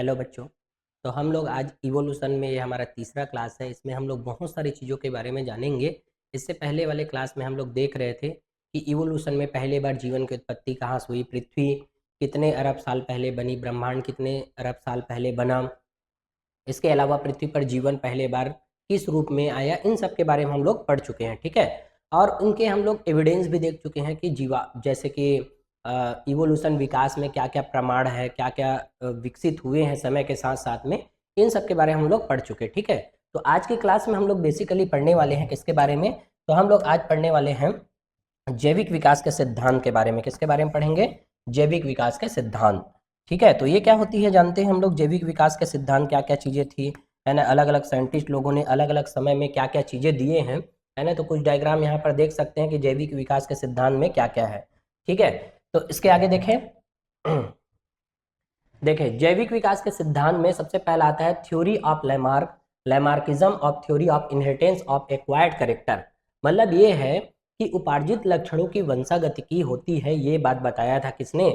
Hello बच्चों। तो हम लोग आज इवोल्यूशन में, ये हमारा तीसरा क्लास है। इसमें हम लोग बहुत सारी चीज़ों के बारे में जानेंगे। इससे पहले वाले क्लास में हम लोग देख रहे थे कि इवोल्यूशन में पहले बार जीवन की उत्पत्ति कहाँ से हुई, पृथ्वी कितने अरब साल पहले बनी, ब्रह्मांड कितने अरब साल पहले बना, इसके अलावा पृथ्वी पर जीवन पहले बार किस रूप में आया, इन सब के बारे में हम लोग पढ़ चुके हैं। ठीक है। और उनके हम लोग एविडेंस भी देख चुके हैं कि जीवा जैसे कि इवोल्यूशन विकास में क्या क्या प्रमाण है, क्या क्या विकसित हुए हैं समय के साथ साथ में, इन सब के बारे में हम लोग पढ़ चुके हैं। ठीक है। तो आज की क्लास में हम लोग बेसिकली पढ़ने वाले हैं किसके बारे में, तो हम लोग आज पढ़ने वाले हैं जैविक विकास के सिद्धांत के बारे में। किसके बारे में पढ़ेंगे? जैविक विकास के सिद्धांत। ठीक है। तो ये क्या होती है जानते हैं हम लोग, जैविक विकास के सिद्धांत क्या क्या चीज़ें थी, है ना। अलग अलग साइंटिस्ट लोगों ने अलग अलग समय में क्या क्या चीज़ें दिए हैं, है ना। तो कुछ डायग्राम यहाँ पर देख सकते हैं कि जैविक विकास के सिद्धांत में क्या क्या है। ठीक है। तो इसके आगे देखें। देखें, जैविक विकास के सिद्धांत में सबसे पहला आता है theory of Lamarck, Lamarckism of theory of inheritance of acquired character. मतलब ये है कि उपार्जित लक्षणों की वंशागतिकी होती है। ये बात बताया था किसने?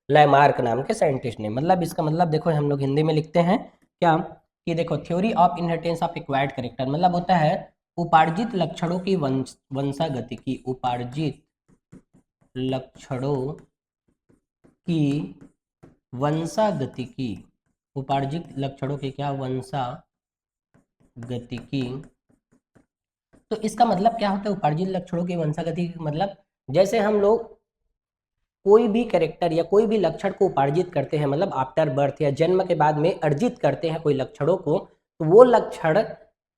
लैमार्क नाम के साइंटिस्ट ने। मतलब इसका मतलब देखो, हम लोग हिंदी में लिखते हैं क्या कि देखो, theory of inheritance of acquired character मतलब होता है उपार्जित लक्षणों की वंशागतिकी, उपार्जित लक्षणों की वंशागतिकी, उपार्जित लक्षणों की क्या वंशागतिकी। तो इसका मतलब क्या होता है उपार्जित लक्षणों की वंशागतिकी? मतलब जैसे हम लोग कोई भी कैरेक्टर या कोई भी लक्षण को उपार्जित करते हैं, मतलब आफ्टर बर्थ या जन्म के बाद में अर्जित करते हैं कोई लक्षणों को, तो वो लक्षण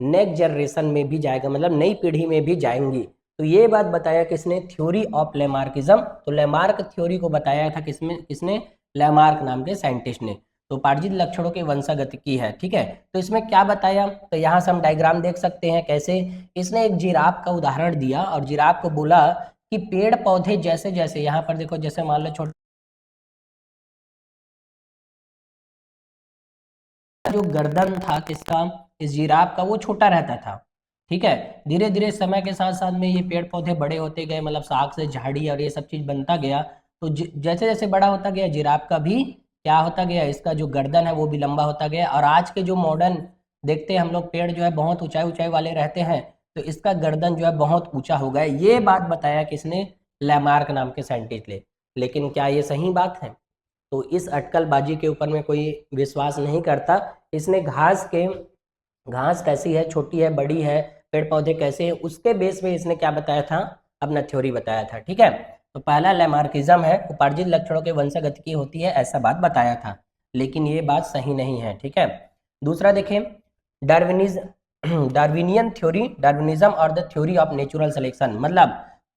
नेक्स्ट जनरेशन में भी जाएगा, मतलब नई पीढ़ी में भी जाएंगी। तो ये बात बताया किसने? Theory of Lamarckism. तो लैमार्क थ्योरी को बताया था किसने? लैमार्क नाम के साइंटिस्ट ने। तो उपार्जित लक्षणों की वंशागतिकी है। ठीक है। तो इसमें क्या बताया, तो यहाँ से हम डायग्राम देख सकते हैं कैसे। इसने एक जिराफ का उदाहरण दिया और जिराफ को बोला कि पेड़ पौधे जैसे जैसे, यहाँ पर देखो, जैसे मान लो छोटा जो गर्दन था किसका, इस जिराफ का, वो छोटा रहता था। ठीक है। धीरे धीरे समय के साथ साथ में ये पेड़ पौधे बड़े होते गए, मतलब साग से झाड़ी और ये सब चीज बनता गया। तो जैसे जैसे बड़ा होता गया जिराफ का भी क्या होता गया, इसका जो गर्दन है वो भी लंबा होता गया। और आज के जो मॉडर्न देखते हैं हम लोग, पेड़ जो है बहुत ऊंचाई ऊंचाई वाले रहते हैं, तो इसका गर्दन जो है बहुत ऊंचा हो गया। ये बात बताया किसने? लैमार्क नाम के साइंटिस्ट ने। लेकिन क्या ये सही बात है? तो इस अटकलबाजी के ऊपर में कोई विश्वास नहीं करता। इसने घास कैसी है, छोटी है, बड़ी है, पेड़ पौधे कैसे हैं, उसके बेस में इसने क्या बताया था? अपना थ्योरी बताया था। ठीक है। तो पहला लैमार्किज्म है, उपार्जित लक्षणों के वंशागतिकी होती है, ऐसा बात बताया था। लेकिन ये बात सही नहीं है। ठीक है। दूसरा देखें, डार्विनिज्म, डार्विनियन थ्योरी, डार्विनिज्म और the theory of natural selection. मतलब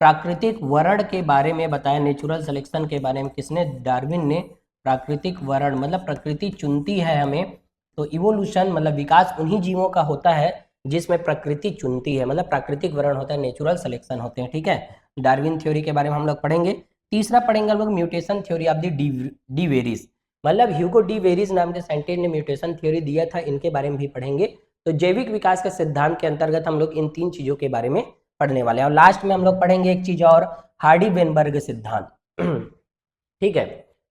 प्राकृतिक वर्ण के बारे में बताया, नेचुरल सिलेक्शन के बारे में किसने? डार्विन ने। प्राकृतिक वर्ण मतलब प्रकृति चुनती है हमें। तो इवोल्यूशन मतलब विकास उन्हीं जीवों का होता है जिसमें प्रकृति चुनती है, मतलब प्राकृतिक वर्ण होता है, नेचुरल सिलेक्शन होते हैं। ठीक है। डार्विन थ्योरी के बारे में हम लोग पढ़ेंगे। तीसरा पढ़ेंगे हम लोग mutation theory of the De Vries. मतलब ह्यूगो डी वेरिस नाम के साइंटिस्ट ने म्यूटेशन थ्योरी दिया था, इनके बारे में भी पढ़ेंगे। तो जैविक विकास के सिद्धांत के अंतर्गत हम लोग इन तीन चीजों के बारे में पढ़ने वाले हैं। और लास्ट में हम लोग पढ़ेंगे एक चीज और, हार्डी वेनबर्ग सिद्धांत। ठीक है।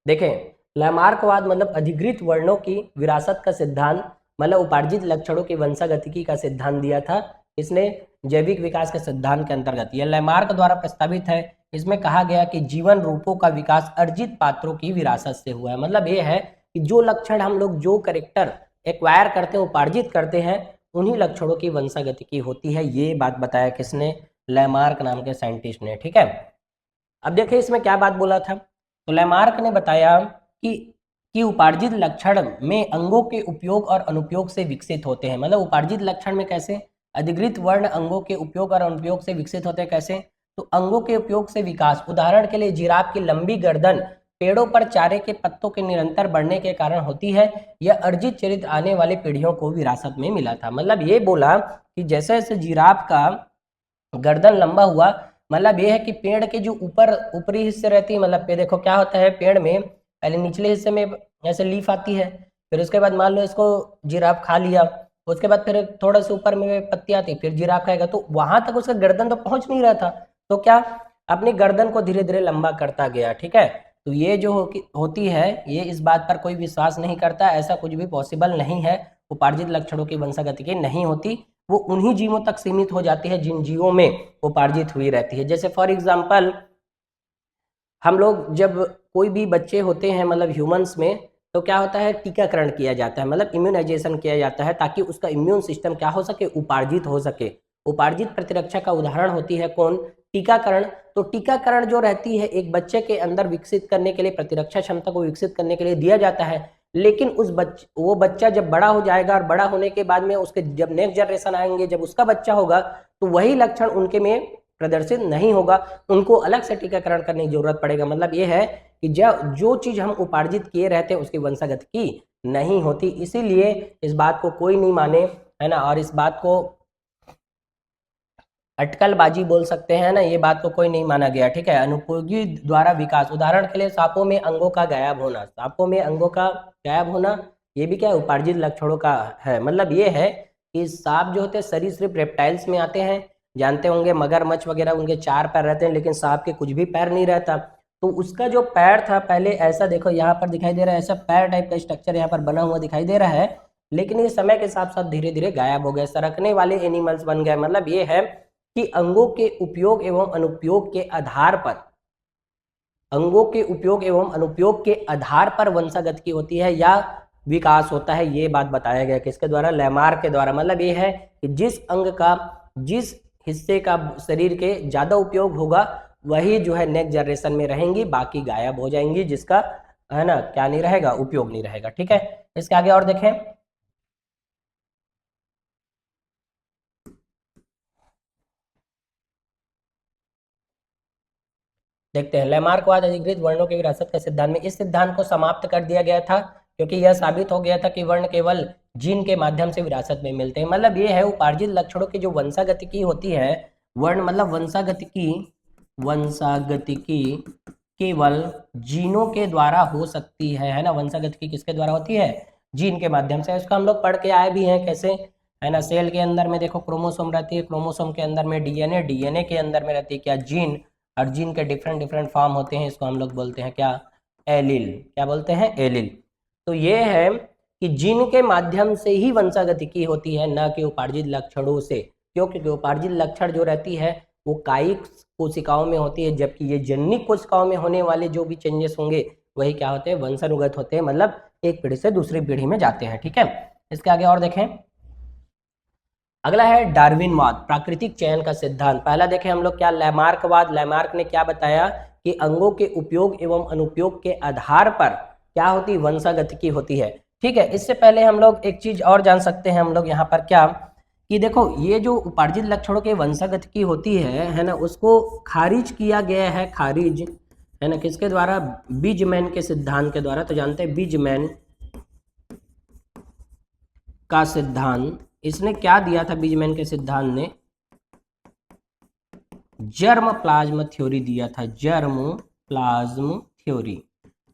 देखें, लैमार्कवाद मतलब अधिकृत वर्णों की विरासत का सिद्धांत, मतलब उपार्जित लक्षणों की वंशागतिकी का सिद्धांत दिया था इसने जैविक विकास के सिद्धांत के अंतर्गत। यह लैमार्क द्वारा प्रस्तावित है। इसमें कहा गया कि जीवन रूपों का विकास अर्जित पात्रों की विरासत से हुआ है। मतलब ये है कि जो लक्षण हम लोग, जो करेक्टर एक्वायर करते हैं, उपार्जित करते हैं, उन्हीं लक्षणों की वंशागतिकी होती है। ये बात बताया किसने? लैमार्क नाम के साइंटिस्ट ने। ठीक है। अब देखिए इसमें क्या बात बोला था। तो लैमार्क ने बताया कि उपार्जित लक्षण में अंगों के उपयोग और अनुपयोग से विकसित होते हैं। मतलब उपार्जित लक्षण में कैसे? अधिकृत वर्ण अंगों के उपयोग और अनुपयोग से विकसित होते हैं। कैसे? तो अंगों के उपयोग से विकास, उदाहरण के लिए जिराफ की लंबी गर्दन पेड़ों पर चारे के पत्तों के निरंतर बढ़ने के कारण होती है। यह अर्जित चरित्र आने वाली पीढ़ियों को विरासत में मिला था। मतलब ये बोला कि जैसे जैसे जिराफ का गर्दन लंबा हुआ, मतलब ये है कि पेड़ के जो ऊपरी हिस्से रहती है, मतलब पे देखो क्या होता है पेड़ में, पहले निचले हिस्से में ऐसे लीफ आती है, फिर उसके बाद मान लो इसको जिराफ खा लिया, उसके बाद फिर थोड़ा सा ऊपर में पत्ती आती, फिर जिराफ खाएगा, तो वहां तक उसका गर्दन तो पहुंच नहीं रहा था। तो क्या? अपनी गर्दन को धीरे धीरे लंबा करता गया। ठीक है। तो ये जो होती है, ये इस बात पर कोई विश्वास नहीं करता, ऐसा कुछ भी पॉसिबल नहीं है। उपार्जित लक्षणों की वंशागतिकी नहीं होती, वो उन्हीं जीवों तक सीमित हो जाती है जिन जीवों में उपार्जित हुई रहती है। जैसे फॉर एग्जाम्पल, हम लोग जब कोई भी बच्चे होते हैं मतलब ह्यूमंस में, तो क्या होता है, टीकाकरण किया जाता है, मतलब इम्यूनाइजेशन किया जाता है, ताकि उसका इम्यून सिस्टम क्या हो सके, उपार्जित हो सके। उपार्जित प्रतिरक्षा का उदाहरण होती है कौन, टीकाकरण। तो टीकाकरण जो रहती है एक बच्चे के अंदर विकसित करने के लिए, प्रतिरक्षा क्षमता को विकसित करने के लिए दिया जाता है। लेकिन वो बच्चा जब बड़ा हो जाएगा और बड़ा होने के बाद में उसके जब नेक्स्ट जनरेशन आएंगे, जब उसका बच्चा होगा, तो वही लक्षण उनके में प्रदर्शित नहीं होगा, उनको अलग से टीकाकरण करने की जरूरत पड़ेगा। मतलब ये है कि जो चीज हम उपार्जित किए रहते हैं उसकी वंशागतिकी नहीं होती, इसीलिए इस बात को कोई नहीं माने, है ना, और इस बात को अटकलबाजी बोल सकते हैं ना, ये बात को कोई नहीं माना गया। ठीक है, अनुपयोगी द्वारा विकास, उदाहरण के लिए सांपों में अंगों का गायब होना, सांपों में अंगों का गायब होना, ये भी क्या है, उपार्जित लक्षणों का है। मतलब ये है कि सांप जो होते हैं सरीसृप रेप्टाइल्स में आते हैं, जानते होंगे मगरमच्छ वगैरह, उनके 4 पैर रहते हैं, लेकिन सांप के कुछ भी पैर नहीं रहता। तो उसका जो पैर था पहले ऐसा, देखो यहाँ पर दिखाई दे रहा है, ऐसा पैर टाइप का स्ट्रक्चर यहाँ पर बना हुआ दिखाई दे रहा है, लेकिन ये समय के साथ साथ धीरे धीरे गायब हो गए, सरकने वाले एनिमल्स बन गए। मतलब ये है कि अंगों के उपयोग एवं अनुपयोग के आधार पर, अंगों के उपयोग एवं अनुपयोग के आधार पर वंशागतिकी होती है या विकास होता है, ये बात बताया गया किसके द्वारा, लैमार्क के द्वारा। मतलब ये है कि जिस अंग का, जिस हिस्से का शरीर के ज्यादा उपयोग होगा वही जो है नेक्स्ट जनरेशन में रहेंगी, बाकी गायब हो जाएंगी, जिसका है ना क्या नहीं रहेगा, उपयोग नहीं रहेगा। ठीक है, इसके आगे और देखें, देखते हैं लैमार्कवाद अधिकृत वर्णों की विरासत के सिद्धांत में, इस सिद्धांत को समाप्त कर दिया गया था क्योंकि यह साबित हो गया था कि वर्ण केवल जीन के माध्यम से विरासत में मिलते हैं। मतलब ये है उपार्जित लक्षणों की जो वंशागतिकी होती है, वर्ण मतलब वंशागतिकी, वंशागतिकी केवल जीनों के द्वारा हो सकती है ना, वंशागतिकी किसके द्वारा होती है, जीन के माध्यम से। इसको हम लोग पढ़ के आए भी हैं कैसे, है ना, सेल के अंदर में देखो क्रोमोसोम रहती है, क्रोमोसोम के अंदर में डीएनए, डीएनए के अंदर में रहती है क्या, जीन, और जीन के डिफरेंट डिफरेंट फॉर्म होते हैं, इसको हम लोग बोलते हैं क्या, एलील, क्या बोलते हैं, एलील। तो ये है कि जीन के माध्यम से ही वंशागतिकी होती है, न कि उपार्जित लक्षणों से, क्योंकि उपार्जित लक्षण जो रहती है वो कायिक कोशिकाओं में होती है, जबकि ये जननिक कोशिकाओं में होने वाले जो भी चेंजेस होंगे वही क्या होते हैं, वंशानुगत होते हैं, मतलब एक पीढ़ी से दूसरी पीढ़ी में जाते हैं। ठीक है, इसके आगे और देखें, अगला है डार्विनवाद, प्राकृतिक चयन का सिद्धांत। पहला देखें हम लोग क्या, लैमार्कवाद, लैमार्क ने क्या बताया कि अंगों के उपयोग एवं अनुपयोग के आधार पर क्या होती, वंशागतिकी होती है। ठीक है, इससे पहले हम लोग एक चीज और जान सकते हैं हम लोग यहाँ पर क्या, कि देखो ये जो उपार्जित लक्षणों के वंशागतिकी होती है ना, उसको खारिज किया गया है, खारिज, है ना, किसके द्वारा, बीजमैन के सिद्धांत के द्वारा। तो जानते हैं बीजमैन का सिद्धांत, इसने क्या दिया था, बीजमैन के सिद्धांत ने जर्म प्लाज्म थ्योरी दिया था, जर्म प्लाज्म थ्योरी।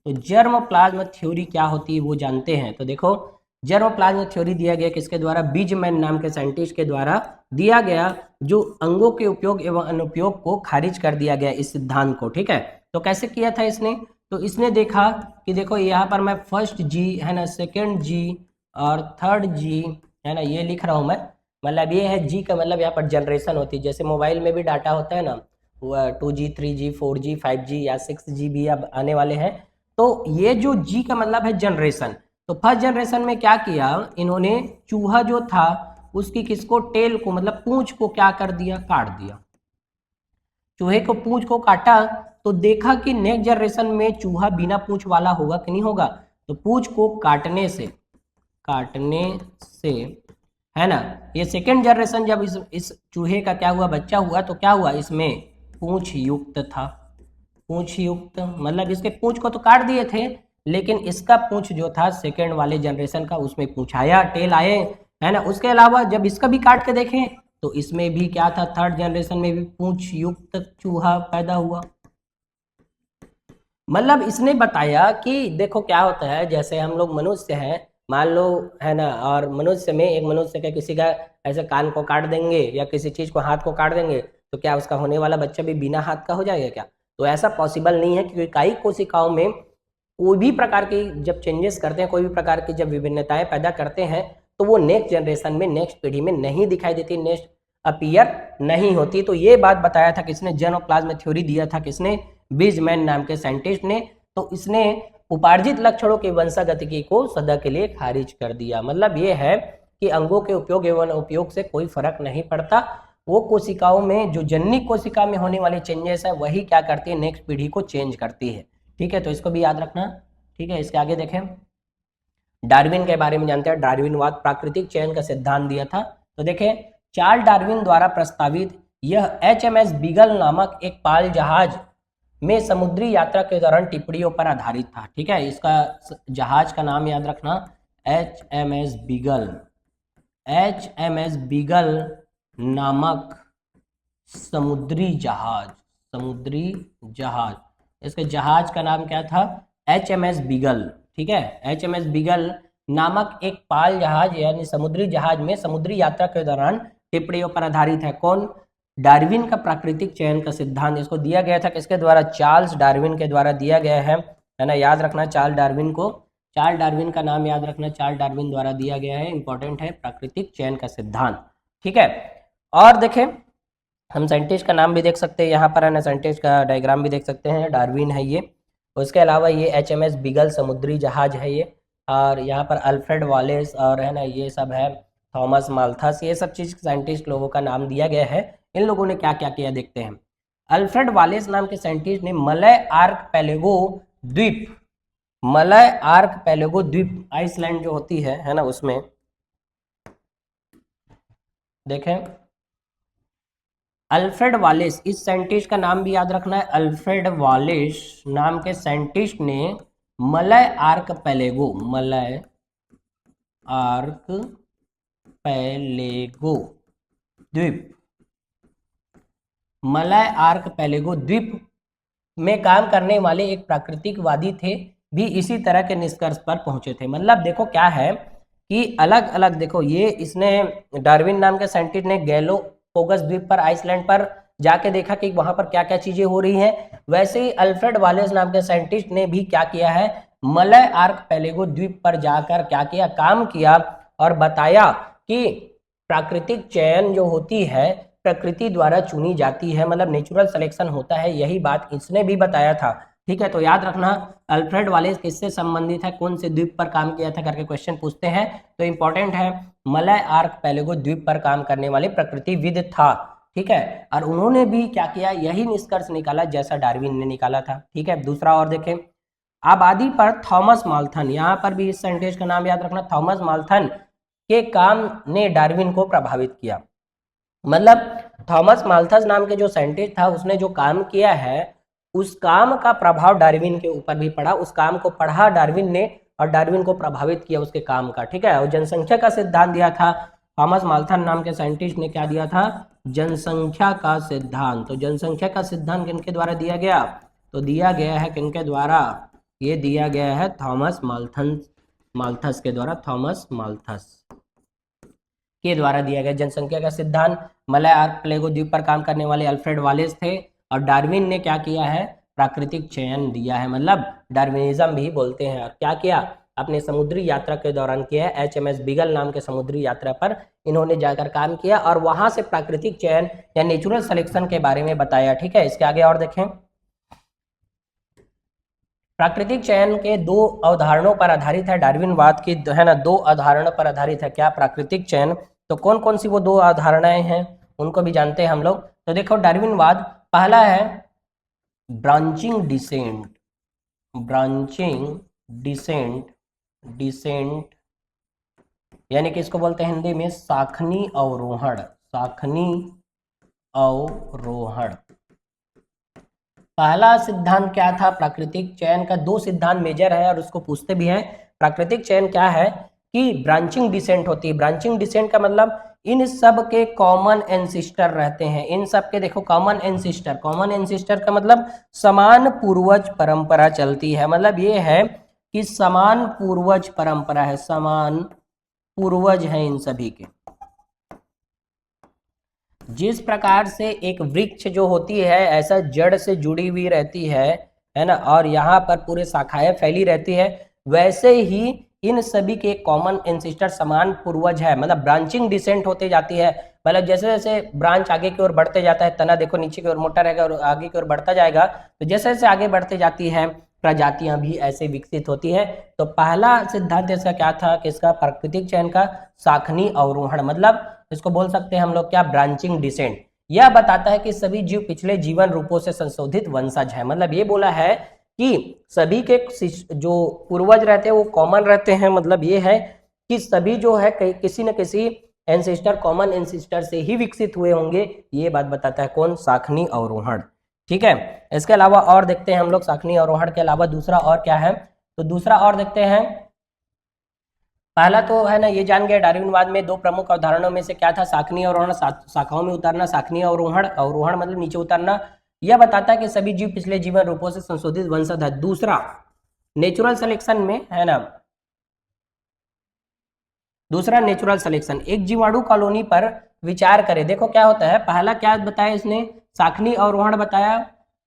तो जर्म प्लाज्म थ्योरी क्या होती है वो जानते हैं। तो देखो जर्म प्लाज्म थ्योरी दिया गया किसके द्वारा, बीजमैन नाम के साइंटिस्ट के द्वारा दिया गया, जो अंगों के उपयोग एवं अनुपयोग को खारिज कर दिया गया इस सिद्धांत को। ठीक है, तो कैसे किया था इसने, तो इसने देखा कि देखो यहाँ पर मैं फर्स्ट जी, है ना, सेकेंड जी और थर्ड जी, है ना, ये लिख रहा हूँ मैं। मतलब ये है जी का मतलब यहाँ पर जनरेशन होती है, जैसे मोबाइल में भी डाटा होता है ना, 2G 3G 4G 5G या 6G भी अब आने वाले हैं। तो ये जो जी का मतलब है जनरेशन। तो फर्स्ट जनरेशन में क्या किया इन्होंने, चूहा जो था उसकी किसको, टेल को, मतलब पूंछ को क्या कर दिया, काट दिया। चूहे को पूंछ को काटा, तो देखा कि नेक्स्ट जनरेशन में चूहा बिना पूंछ वाला होगा कि नहीं होगा। तो पूंछ को काटने से, काटने से, है ना, ये सेकेंड जनरेशन जब इस चूहे का क्या हुआ, बच्चा हुआ, तो क्या हुआ, इसमें पूंछ युक्त था। पूंछ युक्त मतलब इसके पूंछ को तो काट दिए थे, लेकिन इसका पूंछ जो था सेकेंड वाले जनरेशन का, उसमें पूंछ आया, टेल आए, है ना। उसके अलावा जब इसका भी काट के देखें तो इसमें भी क्या था, थर्ड जनरेशन में भी पूंछ युक्त चूहा पैदा हुआ। मतलब इसने बताया कि देखो क्या होता है, जैसे हम लोग मनुष्य हैं, मान लो, है ना, और मनुष्य में एक मनुष्य का किसी का ऐसे कान को काट देंगे या किसी चीज को हाथ को काट देंगे, तो क्या उसका होने वाला बच्चा भी बिना हाथ का हो जाएगा क्या, तो ऐसा पॉसिबल नहीं है, क्योंकि इकाई कोशिकाओं में कोई भी प्रकार की जब चेंजेस करते हैं, कोई भी प्रकार की जब विभिन्नताएं पैदा करते हैं, तो वो नेक्स्ट जनरेशन में, नेक्स्ट पीढ़ी में नहीं दिखाई देती, नेक्स्ट अपीयर नहीं होती। तो ये बात बताया था किसने, जेनोप्लाज्म थ्योरी दिया था किसने, बीजमैन नाम के साइंटिस्ट ने। तो इसने उपार्जित लक्षणों की वंशागतिकी को सदा के लिए खारिज कर दिया। मतलब ये है कि अंगों के उपयोग एवं उपयोग से कोई फर्क नहीं पड़ता, वो कोशिकाओं में जो जननी कोशिका में होने वाले चेंजेस है वही क्या करती है, नेक्स्ट पीढ़ी को चेंज करती है। ठीक है, तो इसको भी याद रखना। ठीक है, इसके आगे देखें, डार्विन के बारे में जानते हैं। डार्विनवाद प्राकृतिक चयन का सिद्धांत दिया था। तो देखें, चार्ल्स डार्विन द्वारा प्रस्तावित यह HMS बीगल नामक एक पाल जहाज में समुद्री यात्रा के दौरान टिप्पणियों पर आधारित था। ठीक है, इसका जहाज का नाम याद रखना, HMS बीगल। HMS बीगल नामक समुद्री जहाज, समुद्री जहाज, इसके जहाज का नाम क्या था, HMS बीगल। ठीक है, HMS बीगल नामक एक पाल जहाज यानी समुद्री जहाज में समुद्री यात्रा के दौरान टिप्पणियों पर आधारित है। कौन, डार्विन का प्राकृतिक चयन का सिद्धांत। इसको दिया गया था किसके द्वारा, चार्ल्स डार्विन के द्वारा दिया गया है ना, याद रखना चार्ल्स डार्विन को, चार्ल्स डार्विन का नाम याद रखना, चार्ल्स डार्विन द्वारा दिया गया है, इंपॉर्टेंट है, प्राकृतिक चयन का सिद्धांत। ठीक है, और देखें हम साइंटिस्ट का नाम भी देख सकते हैं यहाँ पर है ना, साइंटिस्ट का डायग्राम भी देख सकते हैं, डार्विन है ये। उसके अलावा ये HMS बीगल समुद्री जहाज है ये, और यहाँ पर अल्फ्रेड वालेस और है ना ये सब है, थॉमस माल्थस, ये सब चीज़ साइंटिस्ट लोगों का नाम दिया गया है। इन लोगों ने क्या क्या किया देखते हैं। अल्फ्रेड वालेस नाम के साइंटिस्ट ने मलय आर्कपेलागो द्वीप, मलय आर्कपेलागो द्वीप आइसलैंड जो होती है ना, उसमें देखें अल्फ्रेड वालेस, इस साइंटिस्ट का नाम भी याद रखना है, अल्फ्रेड वालेस नाम के साइंटिस्ट ने मलय आर्कपेलागो, मलय आर्कपेलागो द्वीप, मलय आर्कपेलागो द्वीप में काम करने वाले एक प्राकृतिकवादी थे, भी इसी तरह के निष्कर्ष पर पहुंचे थे। मतलब देखो क्या है कि अलग अलग देखो, ये इसने डार्विन नाम के साइंटिस्ट ने गैलोपोगस द्वीप पर, आइसलैंड पर जाके देखा कि वहां पर क्या क्या चीजें हो रही हैं। वैसे ही अल्फ्रेड वालेस नाम के साइंटिस्ट ने भी क्या किया है, मलय आर्कपेलागो द्वीप पर जाकर क्या किया, काम किया और बताया कि प्राकृतिक चयन जो होती है प्रकृति द्वारा चुनी जाती है, मतलब नेचुरल सिलेक्शन होता है, यही बात इसने भी बताया था। ठीक है, तो याद रखना अल्फ्रेड वालेस किससे संबंधित है, कौन से द्वीप पर काम किया था करके क्वेश्चन पूछते हैं, तो इंपॉर्टेंट है, मलय आर्कपेलागो द्वीप पर काम करने वाले प्रकृतिविद था। ठीक है, और उन्होंने भी क्या किया, यही निष्कर्ष निकाला जैसा डार्विन ने निकाला था। ठीक है, दूसरा और देखें, आबादी पर थॉमस माल्थन, यहाँ पर भी इस साइंटिस्ट का नाम याद रखना, थॉमस माल्थन के काम ने डार्विन को प्रभावित किया। मतलब थॉमस माल्थस नाम के जो साइंटिस्ट था, उसने जो काम किया है उस काम का प्रभाव डार्विन के ऊपर भी पड़ा, उस काम को पढ़ा डार्विन ने और डार्विन को प्रभावित किया उसके काम का। ठीक है, और जनसंख्या का सिद्धांत दिया था थॉमस माल्थन नाम के साइंटिस्ट ने, क्या दिया था, जनसंख्या का सिद्धांत। तो जनसंख्या का सिद्धांत किनके द्वारा दिया गया, तो दिया गया है किनके द्वारा, ये दिया गया है थॉमस माल्थस के द्वारा, थॉमस माल्थस के द्वारा दिया गया जनसंख्या का सिद्धांत। मलय आर्कपेलागो द्वीप पर काम करने वाले अल्फ्रेड वालेस थे, और डार्विन ने क्या किया है, प्राकृतिक चयन दिया है, मतलब डार्विनिज्म भी बोलते हैं। और क्या किया, अपने समुद्री यात्रा के दौरान किया है, HMS बीगल नाम के समुद्री यात्रा पर इन्होंने जाकर काम किया और वहां से प्राकृतिक चयन या नेचुरल सिलेक्शन के बारे में बताया। ठीक है, इसके आगे और देखें, प्राकृतिक चयन के दो अवधारणाओं पर आधारित है डार्विनवाद की, है ना, दो अवधारणा पर आधारित है क्या, प्राकृतिक चयन। तो कौन कौन सी वो दो अवधारणाएं हैं उनको भी जानते हैं हम लोग। तो देखो डार्विनवाद, पहला है branching descent, branching descent, descent यानी कि इसको बोलते हैं हिंदी में शाखनी अवरोहण, शाखनी अवरोहण। पहला सिद्धांत क्या था, प्राकृतिक चयन का दो सिद्धांत मेजर है और उसको पूछते भी हैं। प्राकृतिक चयन क्या है कि ब्रांचिंग डिसेंट होती है। ब्रांचिंग डिसेंट का मतलब इन सब के कॉमन एंसिस्टर रहते हैं, इन सब के देखो कॉमन एंसिस्टर, कॉमन एंसिस्टर का मतलब समान पूर्वज परंपरा चलती है। मतलब ये है कि समान पूर्वज परंपरा है, समान पूर्वज है इन सभी के। जिस प्रकार से एक वृक्ष जो होती है ऐसा जड़ से जुड़ी हुई रहती है ना, और यहाँ पर पूरे शाखाएं फैली रहती है, वैसे ही इन सभी के कॉमन एंसेस्टर समान पूर्वज है, मतलब ब्रांचिंग डिसेंट होते जाती है। मतलब जैसे जैसे ब्रांच आगे की ओर बढ़ते जाता है, तना देखो नीचे की ओर मोटा रहेगा और आगे की ओर बढ़ता जाएगा, तो जैसे जैसे आगे बढ़ते जाती है प्रजातियां भी ऐसे विकसित होती है। तो पहला सिद्धांत इसका क्या था कि इसका प्राकृतिक चयन का शाखनी अवरोहण, मतलब इसको बोल सकते हैं हम लोग क्या, ब्रांचिंग डिसेंट। यह बताता है कि सभी जीव पिछले जीवन रूपों से संशोधित वंशज है, मतलब ये बोला है कि सभी के जो पूर्वज रहते हैं वो कॉमन रहते हैं, मतलब ये है कि सभी जो है किसी न किसी एंसेस्टर, कॉमन एंसेस्टर से ही विकसित हुए होंगे, ये बात बताता है कौन, शाखनी अवरोहण। ठीक है, इसके अलावा और देखते हैं हम लोग शाखनी अवरोहण के अलावा दूसरा और क्या है, तो दूसरा और देखते हैं। पहला तो है ना ये जान गए डार्विनवाद में दो प्रमुख अवधारणाओं में से क्या था, शाखनी अवरोहण, शाखाओं में उतरना, शाखनी अवरोहण, अवरोहण मतलब नीचे उतरना। यह बताता है कि सभी जीव पिछले जीवन रूपों से संशोधित वंशज है। दूसरा नेचुरल सिलेक्शन में है ना, दूसरा नेचुरल सिलेक्शन, एक जीवाणु कॉलोनी पर विचार करें। देखो क्या होता है, पहला क्या बताया इसने, शाखनी अवरोहण बताया।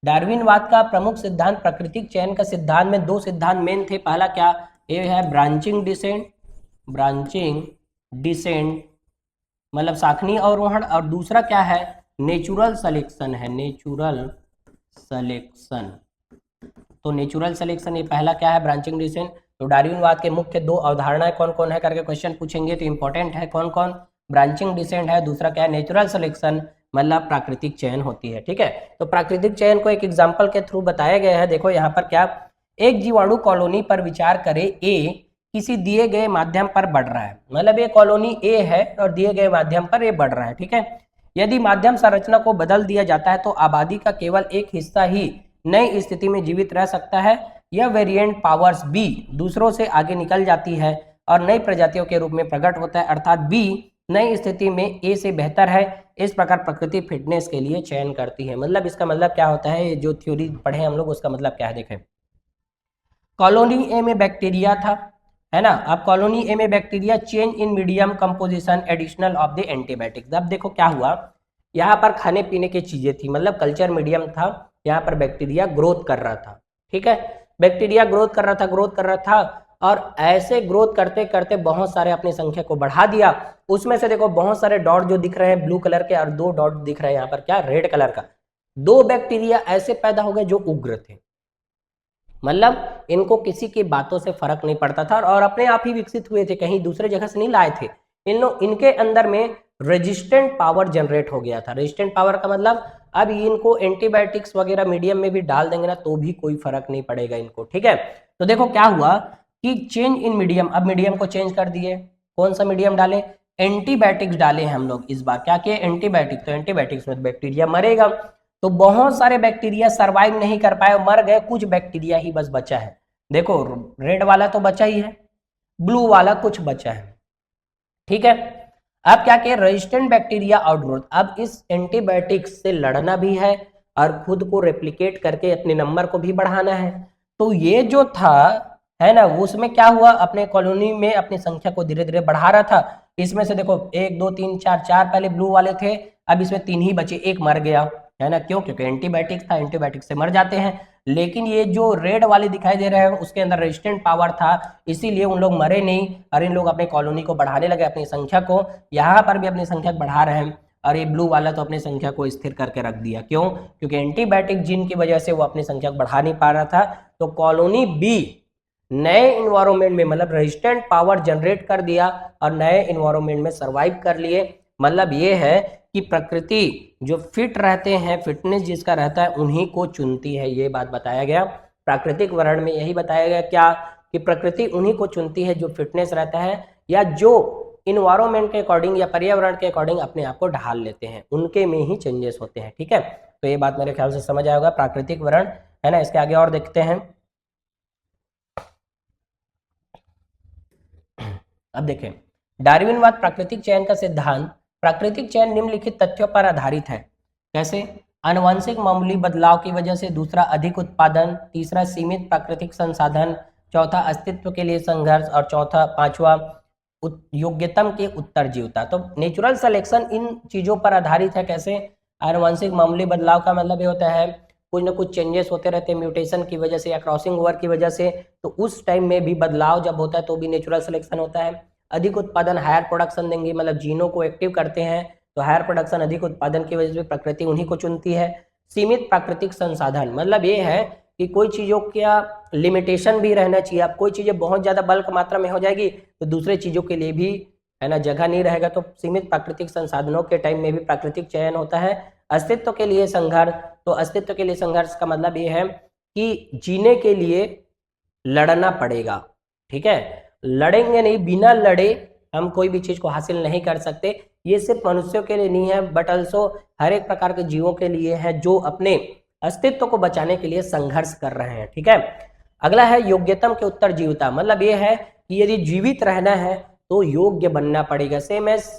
डार्विनवाद का प्रमुख सिद्धांत प्राकृतिक चयन का सिद्धांत में दो सिद्धांत मेन थे, पहला क्या, ये है ब्रांचिंग डिसेंट, ब्रांचिंग डिसेंट मतलब शाखनी अवरोहण, और दूसरा क्या है, नेचुरल सिलेक्शन है, नेचुरल सिलेक्शन। तो नेचुरल सिलेक्शन ये पहला क्या है, ब्रांचिंग डिसेंट। तो डार्विनवाद के मुख्य दो अवधारणाएं कौन कौन है करके क्वेश्चन पूछेंगे तो इंपॉर्टेंट है, कौन कौन, ब्रांचिंग डिसेंट है, दूसरा क्या है, नेचुरल सिलेक्शन मतलब प्राकृतिक चयन होती है। ठीक है, तो प्राकृतिक चयन को एक एग्जाम्पल के थ्रू बताया गया है। देखो यहाँ पर क्या, एक जीवाणु कॉलोनी पर विचार करे, ए किसी दिए गए माध्यम पर बढ़ रहा है, मतलब ये कॉलोनी ए है और दिए गए माध्यम पर ये बढ़ रहा है। ठीक है, यदि माध्यम संरचना को बदल दिया जाता है तो आबादी का केवल एक हिस्सा ही नई स्थिति में जीवित रह सकता है। यह वेरिएंट पावर्स बी दूसरों से आगे निकल जाती है और नई प्रजातियों के रूप में प्रकट होता है, अर्थात बी नई स्थिति में ए से बेहतर है। इस प्रकार प्रकृति फिटनेस के लिए चयन करती है। मतलब इसका मतलब क्या होता है, जो थ्योरी पढ़े हम लोग उसका मतलब क्या है देखें। कॉलोनी ए में बैक्टीरिया था, है ना, अब कॉलोनी ए में bacteria, change in medium composition additional of the antibiotics. अब देखो क्या हुआ, यहाँ पर खाने पीने की चीजें थी, मतलब कल्चर मीडियम था, यहाँ पर बैक्टीरिया ग्रोथ कर रहा था। ठीक है, बैक्टीरिया ग्रोथ कर रहा था, ग्रोथ कर रहा था, और ऐसे ग्रोथ करते करते बहुत सारे अपनी संख्या को बढ़ा दिया। उसमें से देखो बहुत सारे डॉट जो दिख रहे हैं ब्लू कलर के, और दो डॉट दिख रहे हैं यहाँ पर क्या, रेड कलर का। दो बैक्टीरिया ऐसे पैदा हो गए जो उग्र थे, मतलब इनको किसी की बातों से फर्क नहीं पड़ता था और अपने आप ही विकसित हुए थे, कहीं दूसरे जगह से नहीं लाए थे। इनके अंदर में रेजिस्टेंट पावर जनरेट हो गया था। रेजिस्टेंट पावर का मतलब अब इनको एंटीबायोटिक्स वगैरह मीडियम में भी डाल देंगे ना तो भी कोई फर्क नहीं पड़ेगा इनको। ठीक है, तो देखो क्या हुआ कि चेंज इन मीडियम, अब मीडियम को चेंज कर दिए। कौन सा मीडियम डाले, एंटीबायोटिक्स डाले हम लोग इस बार। क्या किए, एंटीबायोटिक्स। तो एंटीबायोटिक्स में बैक्टीरिया मरेगा, तो बहुत सारे बैक्टीरिया सरवाइव नहीं कर पाए, मर गए, कुछ बैक्टीरिया ही बस बचा है। देखो रेड वाला तो बचा ही है, ब्लू वाला कुछ बचा है। ठीक है, अब क्या किया, रेजिस्टेंट बैक्टीरिया आउटग्रोथ। अब इस एंटीबायोटिक्स से लड़ना भी है और खुद को रेप्लिकेट करके अपने नंबर को भी बढ़ाना है। तो ये जो था है ना, उसमें क्या हुआ, अपने कॉलोनी में अपनी संख्या को धीरे धीरे बढ़ा रहा था। इसमें से देखो 1 2 3 4, 4 पहले ब्लू वाले थे, अब इसमें 3 ही बचे, एक मर गया, है ना, क्यों, क्योंकि एंटीबायोटिक्स था, एंटीबायोटिक से मर जाते हैं। लेकिन ये जो रेड वाले दिखाई दे रहे हैं उसके अंदर रेजिस्टेंट पावर था, इसीलिए उन लोग मरे नहीं और इन लोग अपनी कॉलोनी को बढ़ाने लगे, अपनी संख्या को। यहाँ पर भी अपनी संख्या बढ़ा रहे हैं, और ये ब्लू वाला तो अपनी संख्या को स्थिर करके रख दिया। क्यों, क्योंकि एंटीबायोटिक जीन की वजह से वो अपनी संख्या को बढ़ा नहीं पा रहा था। तो कॉलोनी बी नए इन्वायरमेंट में मतलब रेजिस्टेंट पावर जनरेट कर दिया और नए इन्वायरमेंट में सरवाइव कर लिए। मतलब ये है कि प्रकृति जो फिट रहते हैं, फिटनेस जिसका रहता है उन्हीं को चुनती है, ये बात बताया गया। प्राकृतिक वर्ण में यही बताया गया क्या, कि प्रकृति उन्हीं को चुनती है जो फिटनेस रहता है या जो इन्वायरमेंट के अकॉर्डिंग या पर्यावरण के अकॉर्डिंग अपने आप को ढाल लेते हैं, उनके में ही चेंजेस होते हैं। ठीक है, तो ये बात मेरे ख्याल से समझ आएगा, प्राकृतिक वर्ण, है ना। इसके आगे और देखते हैं। अब देखें, डार्विनवाद प्राकृतिक चयन का सिद्धांत, प्राकृतिक चयन निम्नलिखित तथ्यों पर आधारित है। कैसे, आनुवंशिक मामूली बदलाव की वजह से, दूसरा अधिक उत्पादन, तीसरा सीमित प्राकृतिक संसाधन, चौथा अस्तित्व के लिए संघर्ष, और चौथा पांचवा योग्यतम के उत्तरजीविता। तो नेचुरल सिलेक्शन इन चीजों पर आधारित है। कैसे? आनुवंशिक मामूली बदलाव का मतलब ये होता है कुछ ना कुछ चेंजेस होते रहते हैं म्यूटेशन की वजह से या क्रॉसिंग ओवर की वजह से, तो उस टाइम में भी बदलाव जब होता है तो भी नेचुरल सिलेक्शन होता है। अधिक उत्पादन हायर प्रोडक्शन देंगे, मतलब जीनों को एक्टिव करते हैं तो हायर प्रोडक्शन अधिक उत्पादन की वजह से प्रकृति उन्हीं को चुनती है। सीमित प्राकृतिक संसाधन मतलब ये है कि कोई चीजों का लिमिटेशन भी रहना चाहिए। अब कोई चीजें बहुत ज्यादा बल्क मात्रा में हो जाएगी तो दूसरे चीजों के लिए भी है ना जगह नहीं रहेगा। तो सीमित प्राकृतिक संसाधनों के टाइम में भी प्राकृतिक चयन होता है। अस्तित्व के लिए संघर्ष, तो अस्तित्व के लिए संघर्ष का मतलब ये है कि जीने के लिए लड़ना पड़ेगा। ठीक है, लड़ेंगे नहीं, बिना लड़े हम कोई भी चीज को हासिल नहीं कर सकते। ये सिर्फ मनुष्यों के लिए नहीं है बट ऑल्सो हर एक प्रकार के जीवों के लिए है जो अपने अस्तित्व को बचाने के लिए संघर्ष कर रहे हैं। ठीक है, अगला है योग्यतम के उत्तरजीविता। मतलब ये है कि यदि जीवित रहना है तो योग्य बनना पड़ेगा। सेम एज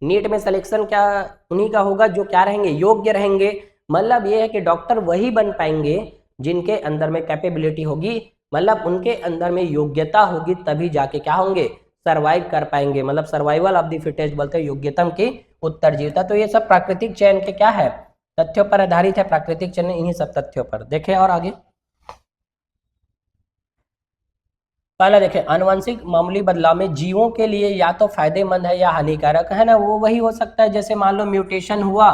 नीट में सिलेक्शन क्या उन्हीं का होगा जो क्या रहेंगे, योग्य रहेंगे। मतलब ये है कि डॉक्टर वही बन पाएंगे जिनके अंदर में कैपेबिलिटी होगी, मतलब उनके अंदर में योग्यता होगी, तभी जाके क्या होंगे, सर्वाइव कर पाएंगे। मतलब सर्वाइवल ऑफ द फिटेस्ट बोलते हैं योग्यतम की उत्तरजीविता। तो ये सब प्राकृतिक चयन के क्या है, तथ्यों पर आधारित है। प्राकृतिक चयन इन्हीं सब तथ्यों पर। देखें और आगे पहला देखें, आनुवंशिक मामूली बदलाव में जीवों के लिए या तो फायदेमंद है या हानिकारक है ना। वो वही हो सकता है जैसे मान लो म्यूटेशन हुआ,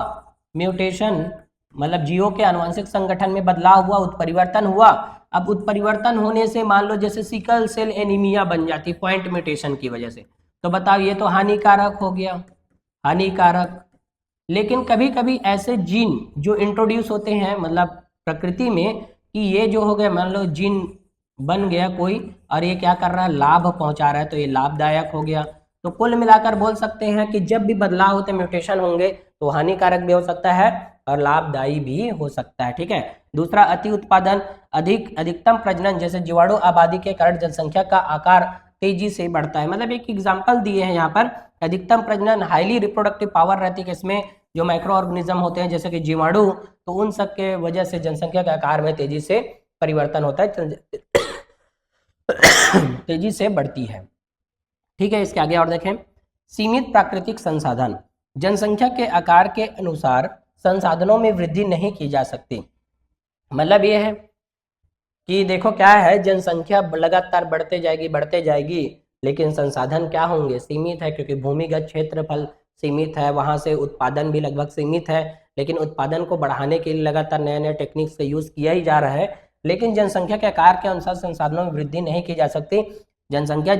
म्यूटेशन मतलब जीवों के आनुवंशिक संगठन में बदलाव हुआ, उत्परिवर्तन हुआ। अब उत्परिवर्तन होने से मान लो जैसे सिकल सेल एनीमिया बन जाती पॉइंट म्यूटेशन की वजह से, तो बताओ ये तो हानिकारक हो गया, हानिकारक। लेकिन कभी कभी ऐसे जीन जो इंट्रोड्यूस होते हैं मतलब प्रकृति में कि ये जो हो गया मान लो जीन बन गया कोई और ये क्या कर रहा है, लाभ पहुंचा रहा है, तो ये लाभदायक हो गया। तो कुल मिलाकर बोल सकते हैं कि जब भी बदलाव होते म्यूटेशन होंगे तो हानिकारक भी हो सकता है और लाभदायी भी हो सकता है। ठीक है, दूसरा अति उत्पादन, अधिकतम प्रजनन जैसे जीवाणु आबादी के कारण जनसंख्या का आकार तेजी से बढ़ता है। मतलब एक एग्जाम्पल दिए हैं यहाँ पर, अधिकतम प्रजनन हाईली रिप्रोडक्टिव पावर रहती है कि इसमें जो माइक्रो ऑर्गेनिज्म होते हैं जैसे कि जीवाणु, तो उन सब के वजह से जनसंख्या के आकार में तेजी से परिवर्तन होता है, तेजी से बढ़ती है। ठीक है, इसके आगे और देखें, सीमित प्राकृतिक संसाधन, जनसंख्या के आकार के अनुसार संसाधनों में वृद्धि नहीं की जा सकती। मतलब ये है कि देखो क्या है, जनसंख्या लगातार बढ़ते जाएगी लेकिन संसाधन क्या होंगे, सीमित है, क्योंकि भूमिगत क्षेत्रफल सीमित है, वहां से उत्पादन भी लगभग सीमित है। लेकिन उत्पादन को बढ़ाने के लिए लगातार नए नए टेक्निक्स का यूज किया ही जा रहा है, लेकिन जनसंख्या के आकार के अनुसार संसाधनों में वृद्धि नहीं की जा सकती। जनसंख्या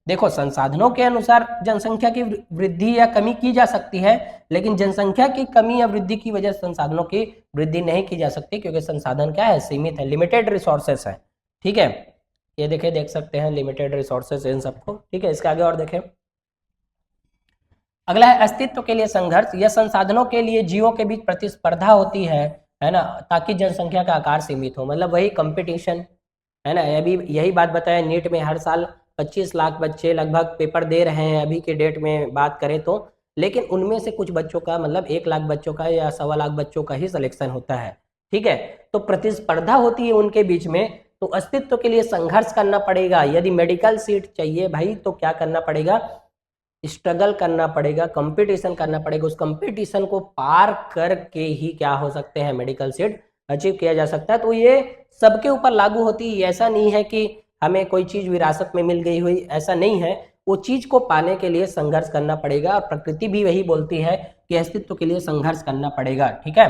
देखो संसाधनों के अनुसार जनसंख्या की वृद्धि या कमी की जा सकती है, लेकिन जनसंख्या की कमी या वृद्धि की वजह से संसाधनों की वृद्धि नहीं की जा सकती, क्योंकि संसाधन क्या है, सीमित है, लिमिटेड रिसोर्सेस है। ठीक है, ये देख सकते हैं लिमिटेड रिसोर्सेस इन सबको। ठीक है, इसके आगे और देखें, अगला है अस्तित्व के लिए संघर्ष। यह संसाधनों के लिए जीवों के बीच प्रतिस्पर्धा होती है ना, ताकि जनसंख्या का आकार सीमित हो। मतलब वही कंपटीशन है ना। अभी यही बात बताया, नीट में हर साल 25 लाख बच्चे लगभग पेपर दे रहे हैं अभी के डेट में बात करें तो, लेकिन उनमें से कुछ बच्चों का मतलब 1 लाख बच्चों का या 1.25 लाख बच्चों का ही सिलेक्शन होता है। ठीक है, तो प्रतिस्पर्धा होती है उनके बीच में, तो अस्तित्व के लिए संघर्ष करना पड़ेगा। यदि मेडिकल सीट चाहिए भाई तो क्या करना पड़ेगा, स्ट्रगल करना पड़ेगा, कंपटीशन करना पड़ेगा। उस कंपटीशन को पार करके ही क्या हो सकते हैं, मेडिकल सीट अचीव किया जा सकता है। तो ये सबके ऊपर लागू होती है, ऐसा नहीं है कि हमें कोई चीज विरासत में मिल गई हुई, ऐसा नहीं है। वो चीज को पाने के लिए संघर्ष करना पड़ेगा, और प्रकृति भी वही बोलती है कि अस्तित्व के लिए संघर्ष करना पड़ेगा। ठीक है,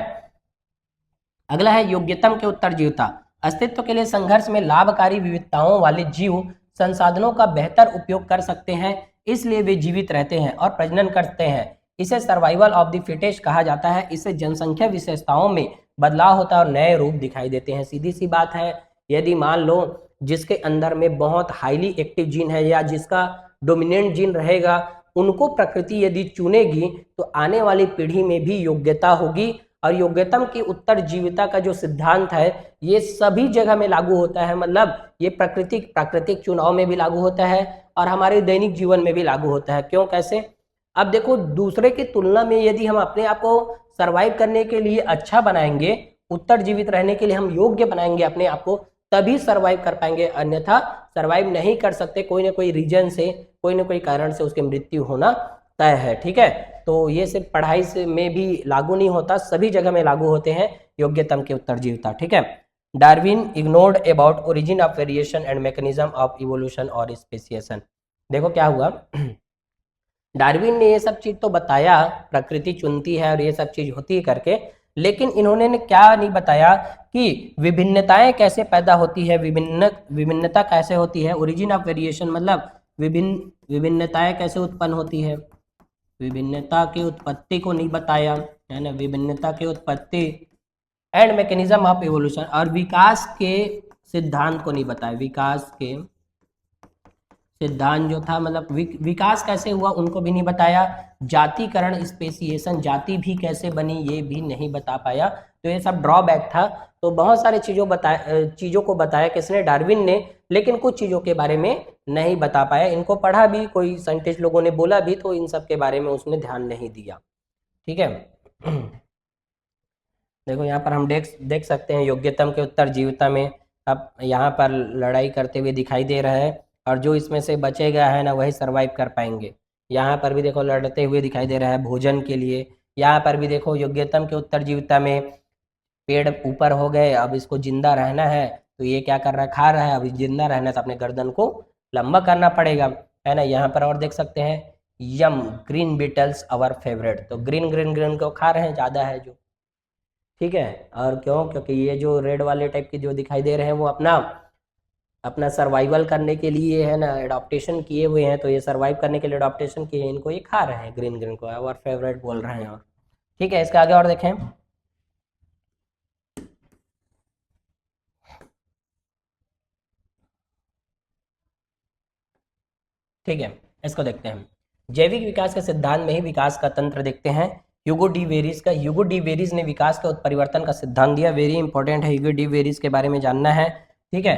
अगला है योग्यतम के उत्तरजीविता। अस्तित्व के लिए संघर्ष में लाभकारी विविधताओं वाले जीव संसाधनों का बेहतर उपयोग कर सकते हैं, इसलिए वे जीवित रहते हैं और प्रजनन करते हैं। इसे सर्वाइवल ऑफ द फिटेस्ट कहा जाता है। इससे जनसंख्या विशेषताओं में बदलाव होता है और नए रूप दिखाई देते हैं। सीधी सी बात है, यदि मान लो जिसके अंदर में बहुत हाईली एक्टिव जीन है या जिसका डोमिनेंट जीन रहेगा, उनको प्रकृति यदि चुनेगी तो आने वाली पीढ़ी में भी योग्यता होगी। और योग्यतम की उत्तरजीविता का जो सिद्धांत है ये सभी जगह में लागू होता है। मतलब ये प्राकृतिक चुनाव में भी लागू होता है और हमारे दैनिक जीवन में भी लागू होता है। क्यों, कैसे? अब देखो, दूसरे की तुलना में यदि हम अपने आप को सर्वाइव करने के लिए अच्छा बनाएंगे, उत्तरजीवित रहने के लिए हम योग्य बनाएंगे अपने आप को, तभी सर्वाइव कर पाएंगे, अन्यथा सर्वाइव नहीं कर सकते। कोई ना कोई रीजन से कोई ना कोई कारण से उसकी मृत्यु होना तय है। ठीक है, तो ये सिर्फ पढ़ाई से में भी लागू नहीं होता, सभी जगह में लागू होते हैं योग्यतम के उत्तरजीविता। ठीक है, Darwin ignored about origin of variation and mechanism of evolution और स्पेसिएशन। देखो क्या हुआ, डार्विन ने ये सब चीज तो बताया, प्रकृति चुनती है और ये सब चीज होती है करके, लेकिन इन्होंने ने क्या नहीं बताया कि विभिन्नताएं कैसे पैदा होती है, विभिन्नता कैसे होती है, ओरिजिन ऑफ वेरिएशन मतलब विभिन्नताएं कैसे उत्पन्न होती है, विभिन्नता की उत्पत्ति को नहीं बताया है ना, विभिन्नता की उत्पत्ति एंड मैकेनिज्म ऑफ इवोल्यूशन, और विकास के सिद्धांत को नहीं बताया, विकास के सिद्धांत जो था मतलब विकास कैसे हुआ उनको भी नहीं बताया, जातिकरण स्पेसिएशन जाति भी कैसे बनी ये भी नहीं बता पाया। तो ये सब ड्रॉबैक था। तो बहुत सारे चीज़ों को बताया किसने, डार्विन ने, लेकिन कुछ चीज़ों के बारे में नहीं बता पाया। इनको पढ़ा भी, कोई साइंटिस्ट लोगों ने बोला भी, तो इन सब के बारे में उसने ध्यान नहीं दिया। ठीक है, देखो यहाँ पर हम देख सकते हैं योग्यतम के उत्तरजीविता में अब यहाँ पर लड़ाई करते हुए दिखाई दे रहा है, और जो इसमें से बचेगा है ना वही सरवाइव कर पाएंगे। यहाँ पर भी देखो लड़ते हुए दिखाई दे रहा है भोजन के लिए। यहाँ पर भी देखो योग्यतम के उत्तरजीविता में पेड़ ऊपर हो गए, अब इसको जिंदा रहना है तो ये क्या कर रहा है, खा रहा है। अब जिंदा रहना है तो अपने गर्दन को लंबा करना पड़ेगा, है ना। यहाँ पर और देख सकते हैं यम ग्रीन बीटल्स अवर फेवरेट, तो ग्रीन ग्रीन ग्रीन को खा रहे हैं, ज़्यादा है जो। ठीक है, और क्यों, क्योंकि ये जो रेड वाले टाइप के जो दिखाई दे रहे हैं वो अपना सर्वाइवल करने के लिए है ना एडॉप्टेशन किए हुए हैं, तो ये सर्वाइव करने के लिए एडॉप्टेशन किए हैं, इनको ये खा रहे हैं ग्रीन ग्रीन को, और फेवरेट बोल रहे हैं। और ठीक है, इसके आगे और देखें, ठीक है, इसको देखते हैं। जैविक विकास के सिद्धांत में ही विकास का तंत्र देखते हैं ह्यूगो डी वेरिस का। ह्यूगो डी वेरिस ने विकास का उत्परिवर्तन का सिद्धांत दिया, वेरी इंपॉर्टेंट है, ह्यूगो डी वेरिस के बारे में जानना है। ठीक है,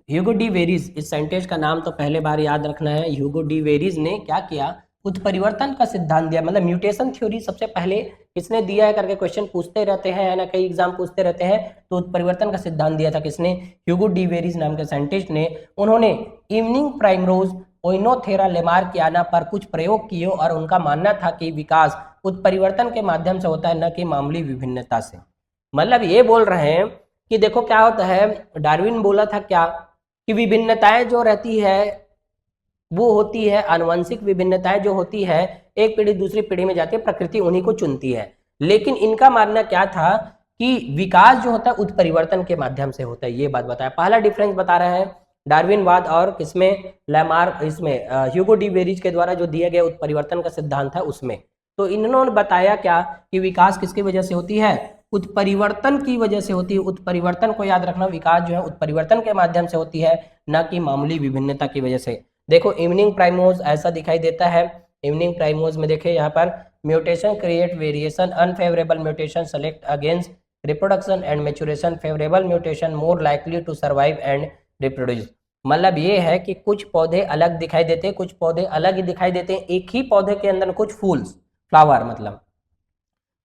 ह्यूगो डी वेरिस, इस साइंटिस्ट का नाम तो पहले बार याद रखना है। ह्यूगो डी वेरिस ने क्या किया, उत्परिवर्तन का सिद्धांत दिया, मतलब म्यूटेशन थ्योरी सबसे पहले किसने दिया है करके क्वेश्चन पूछते रहते हैं, है ना, कई एग्जाम पूछते रहते हैं। तो उत्परिवर्तन का सिद्धांत दिया था किसने, ह्यूगो डी वेरिस नाम के साइंटिस्ट ने। उन्होंने इवनिंग प्राइमरोज ओइनोथेरा लेमार्कियाना पर कुछ प्रयोग किए, और उनका मानना था कि विकास उत्परिवर्तन के माध्यम से होता है, न कि मामूली विभिन्नता से। मतलब ये बोल रहे हैं कि देखो क्या होता है, डार्विन बोला था क्या कि विभिन्नताएं जो रहती है वो होती है, आनुवंशिक विभिन्नताएं जो होती है एक पीढ़ी दूसरी पीढ़ी में जाती है, प्रकृति उन्हीं को चुनती है। लेकिन इनका मानना क्या था कि विकास जो होता है उत्परिवर्तन के माध्यम से होता है, ये बात बताया। पहला डिफरेंस बता रहे हैं डार्विनवाद और किसमें, लैमार्क, इसमें ह्यूगो डी वेरिज के द्वारा जो दिया गया उत्परिवर्तन का सिद्धांत है उसमें। तो इन्होंने बताया क्या कि विकास किसकी वजह से होती है, उत्परिवर्तन की वजह से होती है। उत्परिवर्तन को याद रखना, विकास जो है उत्परिवर्तन के माध्यम से होती है, न कि मामूली विभिन्नता की वजह से। देखो इवनिंग प्राइमोज ऐसा दिखाई देता है, इवनिंग प्राइमोज में देखे यहाँ पर mutation create variation, unfavourable mutation select against reproduction and maturation, favourable mutation more likely to survive and reproduce. मतलब ये है कि कुछ पौधे अलग दिखाई देते हैं, कुछ पौधे अलग ही दिखाई देते हैं। एक ही पौधे के अंदर कुछ फूल्स, फ्लावर, मतलब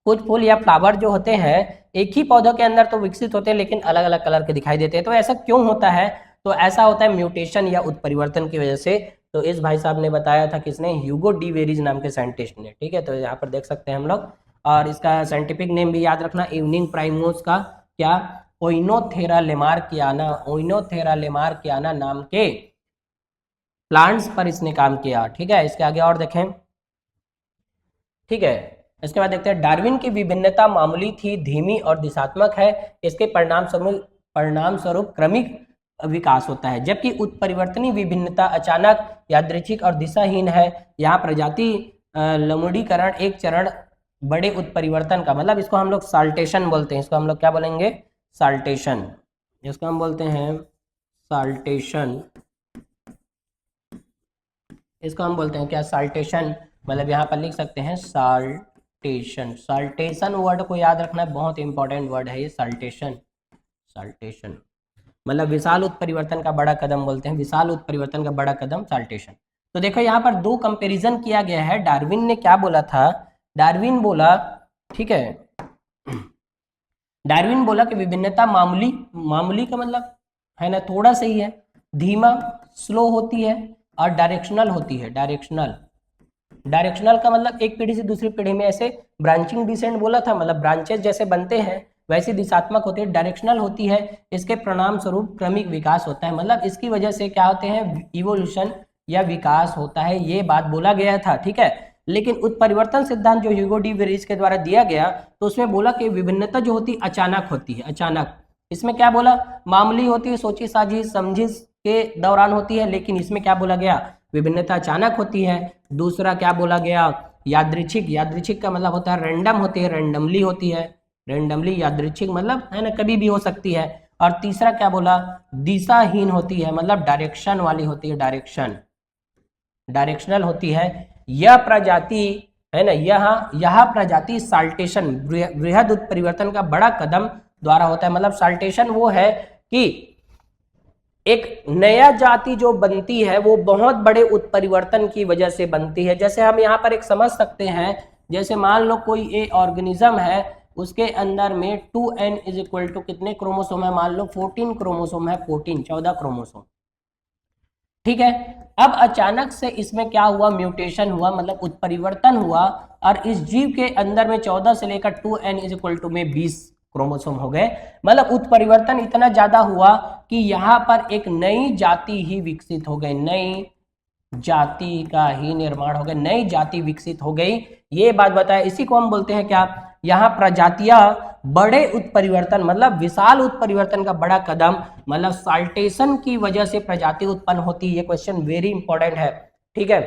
कुछ फूल या फ्लावर जो होते हैं एक ही पौधों के अंदर तो विकसित होते हैं, लेकिन अलग अलग कलर के दिखाई देते हैं। तो ऐसा क्यों होता है, तो ऐसा होता है म्यूटेशन या उत्परिवर्तन की वजह से। तो इस भाई साहब ने बताया था किसने, ह्यूगो डी वेरिज नाम के साइंटिस्ट ने। ठीक है, तो यहाँ पर देख सकते हैं हम लोग, और इसका साइंटिफिक नेम भी याद रखना, इवनिंग प्राइमोस का क्या, ओइनोथेरा लेमार्कियाना, ओइनोथेरा लेमार्कियाना नाम के प्लांट्स पर इसने काम किया। ठीक है, इसके आगे और देखें। ठीक है, इसके बाद देखते हैं डार्विन की विभिन्नता मामूली थी, धीमी और दिशात्मक है, इसके परिणाम स्वरूप क्रमिक विकास होता है, जबकि उत्परिवर्तनीय विभिन्नता अचानक, यादृच्छिक और दिशाहीन है। यहाँ प्रजाति लमुड़ीकरण एक चरण बड़े उत्परिवर्तन का, मतलब इसको हम लोग साल्टेशन बोलते हैं, इसको हम लोग क्या बोलेंगे, साल्टेशन, इसको हम बोलते हैं साल्टेशन, इसको हम बोलते हैं क्या, साल्टेशन। मतलब यहाँ पर लिख सकते हैं साल्टेशन। साल्टेशन वर्ड को याद रखना है, बहुत इंपॉर्टेंट वर्ड है ये साल्टेशन। साल्टेशन मतलब विशाल उत्परिवर्तन का बड़ा कदम बोलते हैं, विशाल उत्परिवर्तन का बड़ा कदम साल्टेशन। तो देखो यहाँ पर दो कंपैरिजन किया गया है। डार्विन ने क्या बोला था, डार्विन बोला, ठीक है, डार्विन बोला कि विभिन्नता मामूली, मामूली का मतलब है ना थोड़ा सही है, धीमा, स्लो होती है, और डायरेक्शनल होती है। डायरेक्शनल, डायरेक्शनल का मतलब एक पीढ़ी से दूसरी पीढ़ी में ऐसे ब्रांचिंग डिसेंट बोला था, मतलब ब्रांचेस जैसे बनते हैं वैसे दिशात्मक होते हैं। डायरेक्शनल होती है, इसके परिणाम स्वरूप क्रमिक विकास होता है, मतलब इसकी वजह से क्या होते हैं, इवोल्यूशन या विकास होता है, ये बात बोला गया था, ठीक है। लेकिन उत्परिवर्तन सिद्धांत जो ह्यूगो डी वेरिज के द्वारा दिया गया, तो उसमें बोला कि विभिन्नता जो होती अचानक होती है, अचानक। इसमें क्या बोला, मामूली होती है, सोची साझी समझिश के दौरान होती है, लेकिन इसमें क्या बोला गया, विभिन्नता अचानक होती है। दूसरा क्या बोला गया, यादृच्छिक, यादृच्छिक का मतलब होता है रैंडम होती है, रैंडमली होती है, रैंडमली यादृच्छिक मतलब है ना, कभी भी हो सकती है। और तीसरा क्या बोला, दिशाहीन होती है, मतलब डायरेक्शन वाली होती है, डायरेक्शन, डायरेक्शनल होती है। यह प्रजाति है ना, यह प्रजाति साल्टेशन, वृहद उत्परिवर्तन का बड़ा कदम द्वारा होता है। मतलब साल्टेशन वो है कि एक नया जाति जो बनती है वो बहुत बड़े उत्परिवर्तन की वजह से बनती है। जैसे हम यहाँ पर एक समझ सकते हैं, जैसे मान लो कोई एक ऑर्गेनिज्म है, उसके अंदर में 2n इज इक्वल टू कितने क्रोमोसोम है, मान लो 14 क्रोमोसोम है, 14 क्रोमोसोम, ठीक है। अब अचानक से इसमें क्या हुआ, म्यूटेशन हुआ, मतलब उत्परिवर्तन हुआ, और इस जीव के अंदर में 14 से लेकर 2n इज इक्वल टू में 20 क्रोमोसोम हो गए। मतलब उत्परिवर्तन इतना ज्यादा हुआ कि यहाँ पर एक नई जाति ही विकसित हो गई, नई जाति का ही निर्माण हो गया, नई जाति विकसित हो गई, ये बात बताया। इसी को हम बोलते हैं क्या, यहाँ प्रजातियां बड़े उत्परिवर्तन, मतलब विशाल उत्परिवर्तन का बड़ा कदम, मतलब साल्टेशन की वजह से प्रजाति उत्पन्न होती है। ये क्वेश्चन वेरी इंपॉर्टेंट है, ठीक है,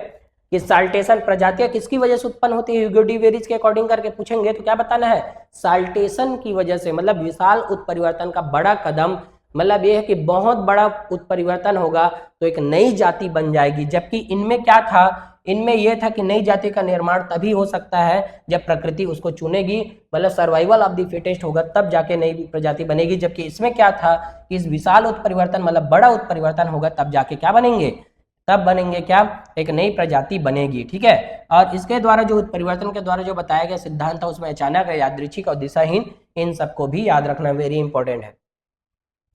कि साल्टेशन प्रजातियां किसकी वजह से उत्पन्न होती है, ह्यूगो डी वेरिज के अकॉर्डिंग करके पूछेंगे तो क्या बताना है, साल्टेशन की वजह से, मतलब विशाल उत्परिवर्तन का बड़ा कदम, मतलब यह है कि बहुत बड़ा उत्परिवर्तन होगा तो एक नई जाति बन जाएगी। जबकि इनमें क्या था, इनमें यह था कि नई जाति का निर्माण तभी हो सकता है जब प्रकृति उसको चुनेगी, मतलब सर्वाइवल ऑफ द फिटेस्ट होगा, तब जाके नई प्रजाति बनेगी। जबकि इसमें क्या था कि इस विशाल उत्परिवर्तन, मतलब बड़ा उत्परिवर्तन होगा तब जाके क्या बनेंगे, तब बनेंगे क्या, एक नई प्रजाति बनेगी, ठीक है। और इसके द्वारा जो उत्परिवर्तन के द्वारा जो बताया गया सिद्धांत था, उसमें अचानक, यादृच्छिक और दिशाहीन, इन सबको भी याद रखना वेरी इंपॉर्टेंट है,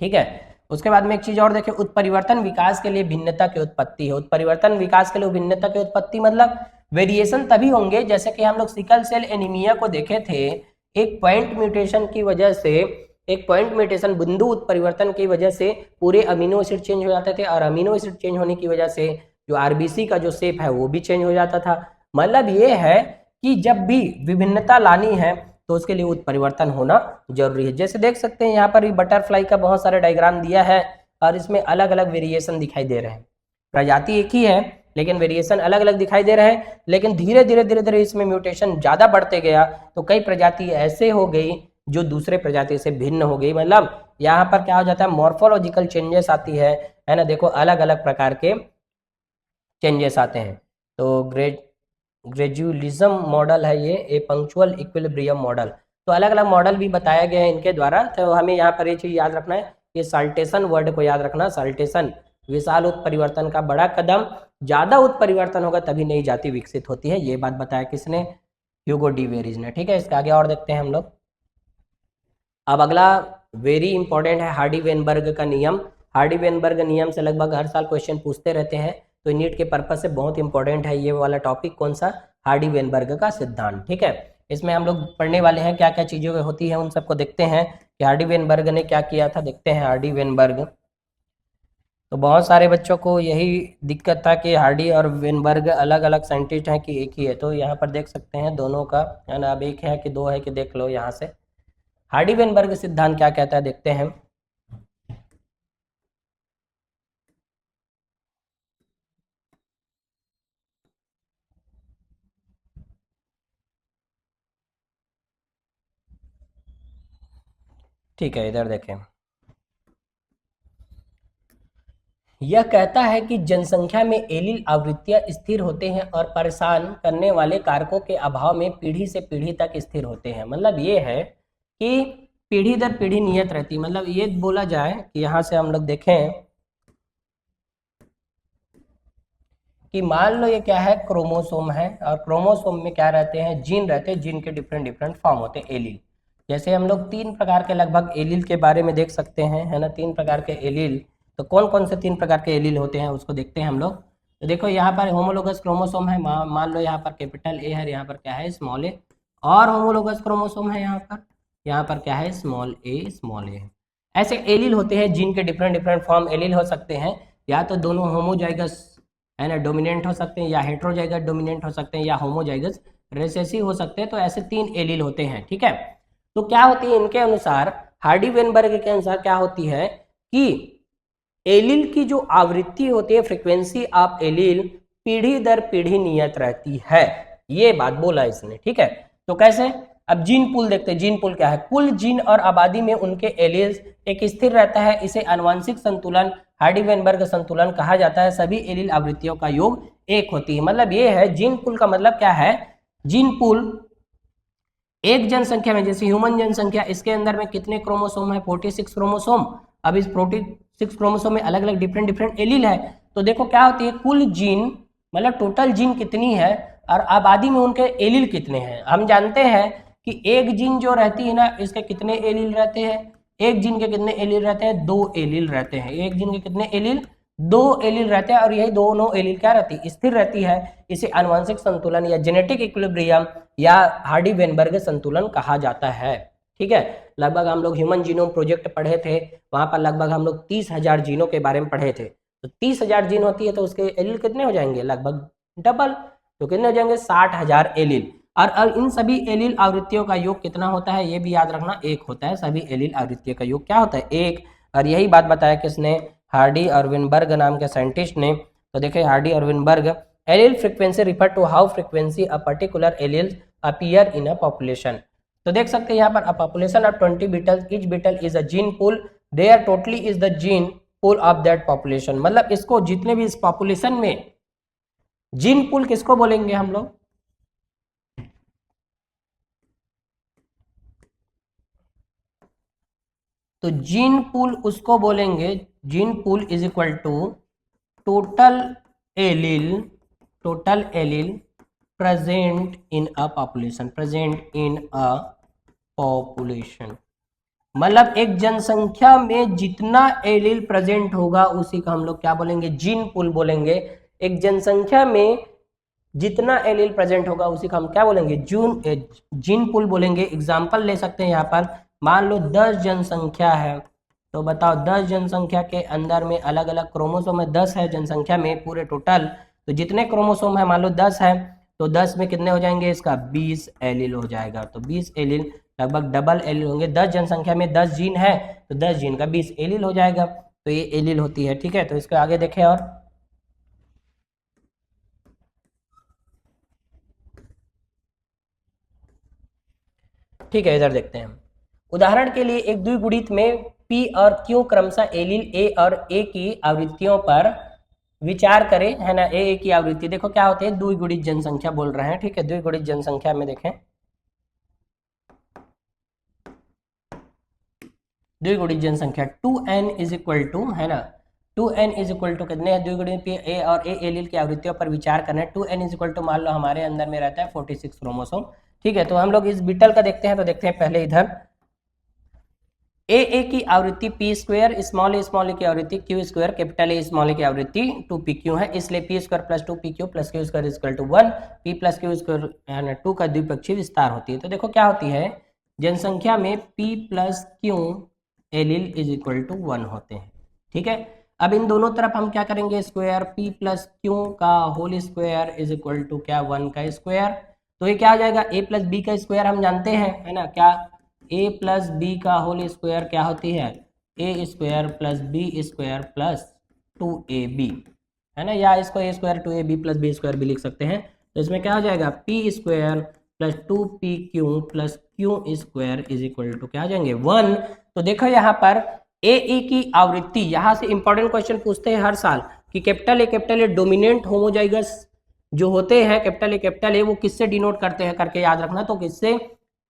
ठीक है। उसके बाद में एक चीज और देखें, उत्परिवर्तन विकास के लिए भिन्नता की उत्पत्ति है। उत्परिवर्तन विकास के लिए भिन्नता की उत्पत्ति मतलब वेरिएशन तभी होंगे, जैसे कि हम लोग सिकल सेल एनीमिया को देखे थे, एक पॉइंट म्यूटेशन की वजह से, एक पॉइंट म्यूटेशन बिंदु उत्परिवर्तन की वजह से पूरे अमीनो एसिड चेंज हो जाते थे, और अमीनो एसिड चेंज होने की वजह से जो आरबीसी का जो शेप है वो भी चेंज हो जाता था। मतलब ये है कि जब भी विभिन्नता लानी है तो उसके लिए उत्परिवर्तन होना जरूरी है। जैसे देख सकते हैं यहाँ पर बटरफ्लाई का बहुत सारा डायग्राम दिया है, और इसमें अलग अलग वेरिएशन दिखाई दे रहे हैं। प्रजाति एक ही है लेकिन वेरिएशन अलग अलग दिखाई दे रहे हैं, लेकिन धीरे धीरे इसमें म्यूटेशन ज्यादा बढ़ते गया, तो कई प्रजाति ऐसे हो गई जो दूसरे प्रजाति से भिन्न हो गई। मतलब यहाँ पर क्या हो जाता है, मॉर्फोलॉजिकल चेंजेस आती है ना, देखो अलग अलग प्रकार के चेंजेस आते हैं। तो ग्रेजुअलिज्म मॉडल है ये, ए पंक्चुअल इक्विलिब्रियम मॉडल, तो अलग अलग मॉडल भी बताया गया है इनके द्वारा। तो हमें यहाँ पर ये चीज याद रखना है, ये साल्टेशन वर्ड को याद रखना, साल्टेशन विशाल उत्परिवर्तन का बड़ा कदम, ज्यादा उत्परिवर्तन होगा तभी नई जाति विकसित होती है, ये बात बताया किसने, ह्यूगो डी वेरिज ने, ठीक है। इसके आगे और देखते हैं हम लोग। अब अगला वेरी इंपॉर्टेंट है हार्डी वेनबर्ग का नियम। हार्डी वेनबर्ग नियम से लगभग हर साल क्वेश्चन पूछते रहते हैं, तो नीट के पर्पज से बहुत इंपॉर्टेंट है ये वाला टॉपिक, कौन सा, हार्डी वेनबर्ग का सिद्धांत, ठीक है। इसमें हम लोग पढ़ने वाले हैं क्या क्या चीजें होती है, उन सबको देखते हैं कि हार्डी वेनबर्ग ने क्या किया था, देखते हैं हार्डी वेनबर्ग। तो बहुत सारे बच्चों को यही दिक्कत था कि हार्डी और वेनबर्ग अलग अलग साइंटिस्ट हैं कि एक ही है, तो यहाँ पर देख सकते हैं दोनों का है ना, अब एक है कि दो है कि देख लो यहाँ से। हार्डी वेनबर्ग सिद्धांत क्या कहता है देखते हैं। ठीक है, इधर देखें, यह कहता है कि जनसंख्या में एलील आवृत्तियां स्थिर होते हैं और परेशान करने वाले कारकों के अभाव में पीढ़ी से पीढ़ी तक स्थिर होते हैं। मतलब ये है कि पीढ़ी दर पीढ़ी नियत रहती है। मतलब ये बोला जाए कि यहाँ से हम लोग देखें कि मान लो ये क्या है, क्रोमोसोम है, और क्रोमोसोम में क्या रहते हैं, जीन रहते हैं, जीन के डिफरेंट डिफरेंट फॉर्म होते हैं, एलील। जैसे हम लोग 3 प्रकार के लगभग एलील के बारे में देख सकते हैं, है ना, 3 प्रकार के एलील। तो कौन कौन से 3 प्रकार के एलील होते हैं उसको देखते हैं हम लोग। तो देखो यहाँ पर होमोलोगस क्रोमोसोम है, मान लो यहाँ पर कैपिटल ए है, यहाँ पर क्या है स्मॉल ए, और होमोलोगस क्रोमोसोम है यहाँ पर क्या है स्मॉल ए। ऐसे एलील होते हैं जिनके डिफरेंट डिफरेंट फॉर्म एलील हो सकते हैं, या तो दोनों होमोजाइगस है ना डोमिनेंट हो सकते हैं, या हेट्रोजाइगस डोमिनेंट हो सकते हैं, या होमोजाइगस रिसेसिव हो सकते हैं। तो ऐसे 3 एलील होते हैं, ठीक है। तो क्या होती है इनके अनुसार, हार्डी वेनबर्ग के अनुसार क्या होती है कि एलील की जो आवृत्ति होती है, फ्रीक्वेंसी ऑफ एलील पीढ़ी दर पीढ़ी नियत रहती है, ये बात बोला इसने, ठीक है। तो कैसे, अब जीन पूल देखते हैं। जीन पूल क्या है, कुल जीन और आबादी में उनके एलील्स एक स्थिर रहता है, इसे आनुवंशिक संतुलन हार्डी वेनबर्ग संतुलन कहा जाता है। सभी एलील आवृत्तियों का योग एक होती है। मतलब ये है जीन पूल का मतलब क्या है, जीन पूल एक जनसंख्या में, जैसे ह्यूमन जनसंख्या, इसके अंदर में कितने क्रोमोसोम है, 46 क्रोमोसोम। अब इस 46 क्रोमोसोम में अलग अलग डिफरेंट डिफरेंट एलील है। तो देखो क्या होती है, कुल जीन मतलब टोटल जीन कितनी है और आबादी में उनके एलील कितने हैं। हम जानते हैं कि एक जीन जो रहती है ना, इसके कितने एलील रहते हैं, एक जीन के कितने एलील रहते हैं, 2 एलील रहते हैं। एक जीन के कितने एलील, 2 एलील रहते हैं, और यही दोनों एलील क्या रहती है, स्थिर रहती है। इसे आनुवंशिक संतुलन या जेनेटिक इक्विलिब्रियम या हार्डी वेनबर्ग संतुलन कहा जाता है, ठीक है। लगभग हम लोग ह्यूमन जीनोम प्रोजेक्ट पढ़े थे, वहां पर लगभग हम लोग 30,000 जीनों के बारे में पढ़े थे। तो 30,000 जीन होती है तो उसके एलील कितने हो जाएंगे, लगभग डबल। तो कितने हो जाएंगे, 60,000 एलील। और इन सभी एलील आवृत्तियों का योग कितना होता है, ये भी याद रखना, 1 होता है। सभी एलील आवृत्तियों का योग क्या होता है, 1। और यही बात बताया किसने, हार्डी और वेनबर्ग नाम के साइंटिस्ट ने। तो देखिए हार्डी और Weinberg, allele frequency refer to how frequency a particular allele appear in a population. तो देख सकते हैं यहाँ पर, a population of 20 beetle, each beetle is a gene pool, there totally is the gene pool of that population. मतलब इसको जितने भी इस पॉपुलेशन में, जीन पूल किसको बोलेंगे हम लोग, तो जीन पूल उसको बोलेंगे, gene pool is equal to total allele, total allele present in a population, present in a population. मतलब एक जनसंख्या में जितना एलील प्रेजेंट होगा उसी का हम लोग क्या बोलेंगे, जीन पूल बोलेंगे। एक जनसंख्या में जितना एलील प्रेजेंट होगा उसी का हम क्या बोलेंगे, जीन पूल बोलेंगे। एग्जांपल ले सकते हैं यहाँ पर, मान लो 10 जनसंख्या है, तो बताओ 10 जनसंख्या के अंदर में अलग अलग क्रोमोसोम है, 10 है जनसंख्या में पूरे टोटल, तो जितने क्रोमोसोम है मान लो 10 है, तो 10 में कितने हो जाएंगे, इसका 20 एलील हो जाएगा। तो 20 एलील लगभग डबल एलील होंगे। 10 जनसंख्या में 10 जीन है, तो 10 जीन का 20 एलील हो जाएगा। तो ये एलील होती है, ठीक है। तो इसको आगे देखें, और ठीक है इधर देखते हैं। उदाहरण के लिए एक द्विगुणित में P और Q क्रमशः एलील A और A की आवृत्तियों पर विचार करें, है ना। A की आवृत्ति देखो क्या होती है, द्विगुणित जनसंख्या बोल रहे हैं, ठीक है। द्विगुणित जनसंख्या में देखें, द्विगुणित जनसंख्या 2n इज इक्वल टू, है ना, 2n इज इक्वल टू कितने हैं, द्विगुणित A और A एलील की आवृत्तियों पर विचार करना है। 2n इज इक्वल टू मान लो हमारे अंदर में रहता है 46 क्रोमोसोम, ठीक है। तो हम लोग इस बीटल का देखते हैं, तो देखते हैं पहले इधर ए की आवृत्ति पी स्क्वायर, स्मॉल ए की आवृत्ति Q square, capital A small A की आवृत्ति 2pq है, इसलिए P square plus 2pq plus Q square is equal to 1, P plus Q square 2 का द्विपक्षीय विस्तार होती है। तो देखो क्या होती है, जनसंख्या में p plus q allele is equal to 1 होते हैं, ठीक है। अब इन दोनों तरफ हम क्या करेंगे, स्क्वायर, p प्लस क्यू का whole square is equal to क्या, 1 का स्क्वायर। तो ये क्या हो जाएगा, a प्लस बी का स्क्वायर हम जानते हैं, है ना, क्या a प्लस बी का होल स्क्वायर क्या होती है, A square plus B square plus 2ab, है ना, या इसको a square 2ab plus B square भी लिख सकते हैं। तो इसमें क्या हो जाएगा, p square plus 2pq plus Q square is equal to क्या हो जाएंगे, 1। तो देखो यहाँ पर ए की आवृत्ति, यहाँ से इंपॉर्टेंट क्वेश्चन पूछते हैं हर साल कि कैपिटल ए डोमिनेंट होमोजाइगस जो होते हैं, कैपिटल ए वो किससे डिनोट करते हैं करके याद रखना, तो किससे,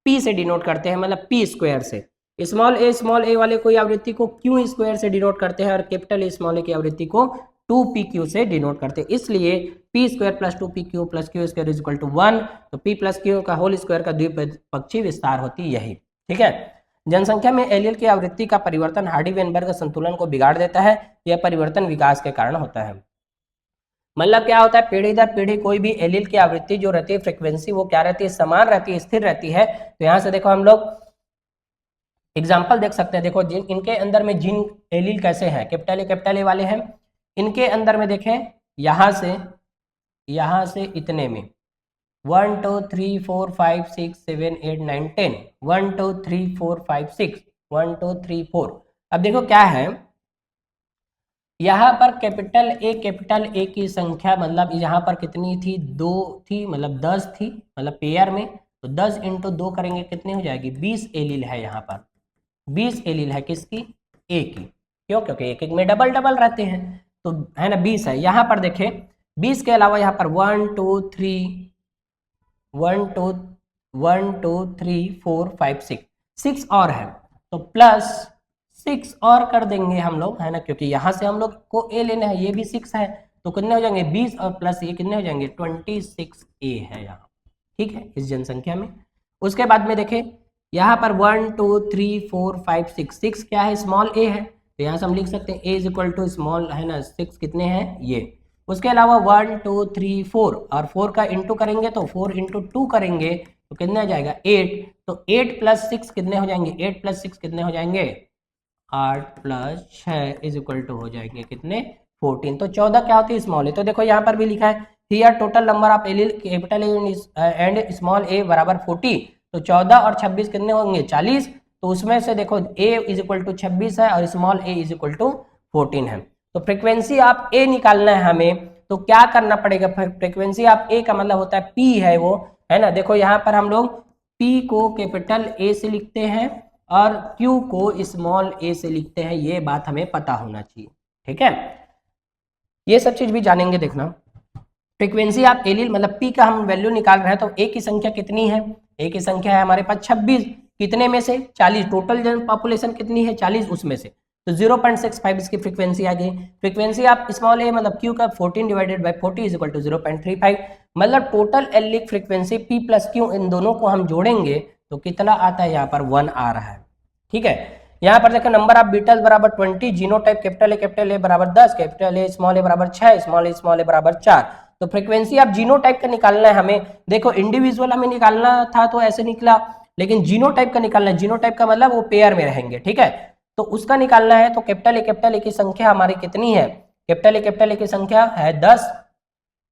p से डिनोट करते हैं, मतलब p स्क्वायर से। स्मॉल ए वाले कोई आवृत्ति को q स्क्वायर से डिनोट करते हैं, और कैपिटल ए स्मॉल ए की आवृत्ति को 2pq से डिनोट करते हैं। इसलिए p square plus 2pq plus Q square is equal to 1। तो p प्लस क्यू का होल स्क्वायर का द्विपक्षीय विस्तार होती यही, ठीक है। जनसंख्या में एलील की आवृत्ति का परिवर्तन हार्डी वेनबर्ग संतुलन को बिगाड़ देता है, यह परिवर्तन विकास के कारण होता है। मतलब क्या होता है, पीढ़ी दर पीढ़ी कोई भी एलील की आवृत्ति जो रहती है, फ्रीक्वेंसी, वो क्या रहती है, समान रहती है, स्थिर रहती है। तो यहाँ से देखो हम लोग एग्जाम्पल देख सकते हैं। देखो जिन इनके अंदर में जिन एलील कैसे हैं, कैपिटल ए वाले हैं, इनके अंदर में देखें यहाँ से इतने में 1 2 3 4 5 6 7 8 9 10, 1 2 3 4 5 6, 1 2 3 4। अब देखो क्या है, यहाँ पर कैपिटल ए की संख्या मतलब यहाँ पर कितनी थी, 2 थी, मतलब 10 थी, मतलब पेयर में। तो 10 इंटू 2 करेंगे कितनी हो जाएगी, 20 एलील है यहाँ पर, 20 एलील है किसकी, ए की। क्यों, क्योंकि एक एक में डबल डबल रहते हैं, तो है ना 20 है। यहाँ पर देखें 20 के अलावा यहाँ पर 1 2 3 1 2 1 2 3 4 5 6 और है, तो प्लस 6 और कर देंगे हम लोग, है ना, क्योंकि यहाँ से हम लोग को ए लेना है, ये भी 6 है, तो कितने हो जाएंगे 20 और प्लस ये कितने हो जाएंगे 26 ए है यहाँ, ठीक है, इस जनसंख्या में। उसके बाद में देखें यहाँ पर 1 2 3 4 5 6, 6 क्या है, स्मॉल ए है, तो यहाँ से हम लिख सकते हैं ए इज इक्वल टू स्मॉल, है ना, 6 कितने हैं ये। उसके अलावा 1 2 3 4 और 4 का इंटू करेंगे, तो 4 इंटू 2 करेंगे तो कितने आ जाएगा 8, तो 8 प्लस 6 कितने हो जाएंगे, 8 प्लस 6 कितने हो जाएंगे 8 प्लस 6 इज इक्वल टू हो जाएंगे कितने 14। तो 14 क्या होती है, स्मॉल ए। तो देखो यहाँ पर भी लिखा है here total number of allele capital A and small A बराबर 40, तो 14 और 26 कितने होंगे 40, तो उसमें से देखो ए इज इक्वल टू 26 है और small a is equal to 14 है। तो फ्रीक्वेंसी आप ए निकालना है हमें, तो क्या करना पड़ेगा, फ्रीक्वेंसी आप ए का मतलब होता है पी है वो, है ना। देखो यहाँ पर हम लोग पी को कैपिटल ए से लिखते हैं और क्यू को स्मॉल ए से लिखते हैं, ये बात हमें पता होना चाहिए, ठीक है। ये सब चीज भी जानेंगे, देखना। फ्रीक्वेंसी आप एलील मतलब पी का हम वैल्यू निकाल रहे हैं, तो ए की संख्या कितनी है, ए की संख्या है हमारे पास 26, कितने में से 40, टोटल जन पॉपुलेशन कितनी है 40, उसमें से, तो 0.65 इसकी फ्रीक्वेंसी आ गई। फ्रीक्वेंसी आप स्मॉल ए मतलब क्यू का 14 divided by 40 is equal to 0.35, मतलब total allelic frequency P plus Q इन दोनों को हम जोड़ेंगे तो कितना आता है, यहाँ पर 1 आ रहा है, ठीक है। यहाँ पर देखो नंबर ऑफ बीटल्स बराबर 20, जीनोटाइप कैपिटल ए बराबर 10, कैपिटल ए स्मॉल ए बराबर 6, स्मॉल ए बराबर 4। तो फ्रीक्वेंसी आप जीनोटाइप का निकालना है हमें। देखो इंडिविजुअल हमें निकालना था तो ऐसे निकला, लेकिन जीनोटाइप का निकालना है, जीनोटाइप का मतलब वो पेयर में रहेंगे, ठीक है। तो उसका निकालना है, तो कैपिटल ए की संख्या हमारी कितनी है, कैपिटल ए की संख्या है 10,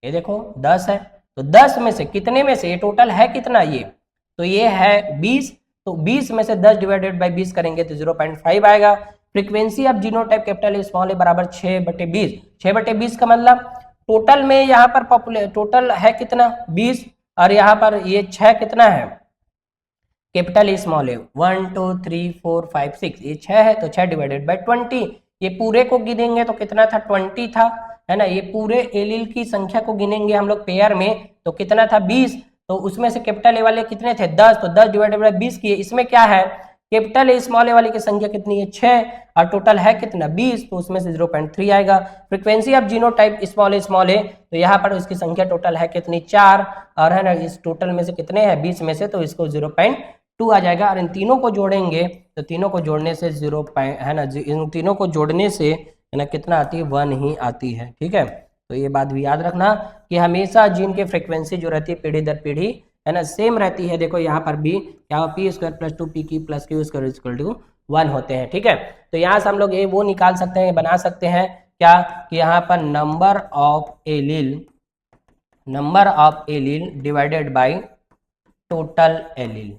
ये देखो 10 है, तो 10 में से कितने में से, ये टोटल है कितना ये, तो ये है 20, तो 20 में से 10 डिवाइडेड बाई 20 करेंगे तो 0.5 आएगा। Frequency of genotype capital A small A बराबर 6/20, 6/20 का मतलब टोटल में यहाँ पर टोटल है कितना 20, और यहाँ पर ये 6 कितना है कैपिटल ए स्मॉल ए, 1 2 3 4 5 6, ये 6 है, तो 6 डिवाइडेड बाई 20, ये पूरे को गिनेंगे तो कितना था 20 था, है ना। ये पूरे एलील की संख्या को गिनेंगे हम लोग पेयर में तो कितना था 20, तो उसमें से कैपिटल ए वाले कितने थे 10, तो 10 डिवाइडेड बाई 20 किए, इसमें क्या है कैपिटल ए स्मॉल ए वाले की संख्या कितनी है 6 और टोटल है कितना 20, तो उसमें से 0.3 आएगा। फ्रीक्वेंसी ऑफ जीनोटाइप स्मॉल ए तो यहाँ पर उसकी संख्या टोटल है कितनी 4, और है ना इस टोटल में से कितने हैं 20 में से, तो इसको 0.2 आ जाएगा। और इन तीनों को जोड़ेंगे तो तीनों को जोड़ने से 0 है ना, इन तीनों को जोड़ने से है ना कितना आती है 1 ही आती है, ठीक है। तो ये बात भी याद रखना कि हमेशा जीन की फ्रीक्वेंसी जो रहती है पीढ़ी दर पीढ़ी है ना सेम रहती है। देखो यहाँ पर भी क्या p square plus 2 p plus Q square equal to 1 होते हैं, ठीक है। तो यहाँ से हम लोग ये वो निकाल सकते हैं, बना सकते हैं क्या कि यहाँ पर number of allele divided by total allele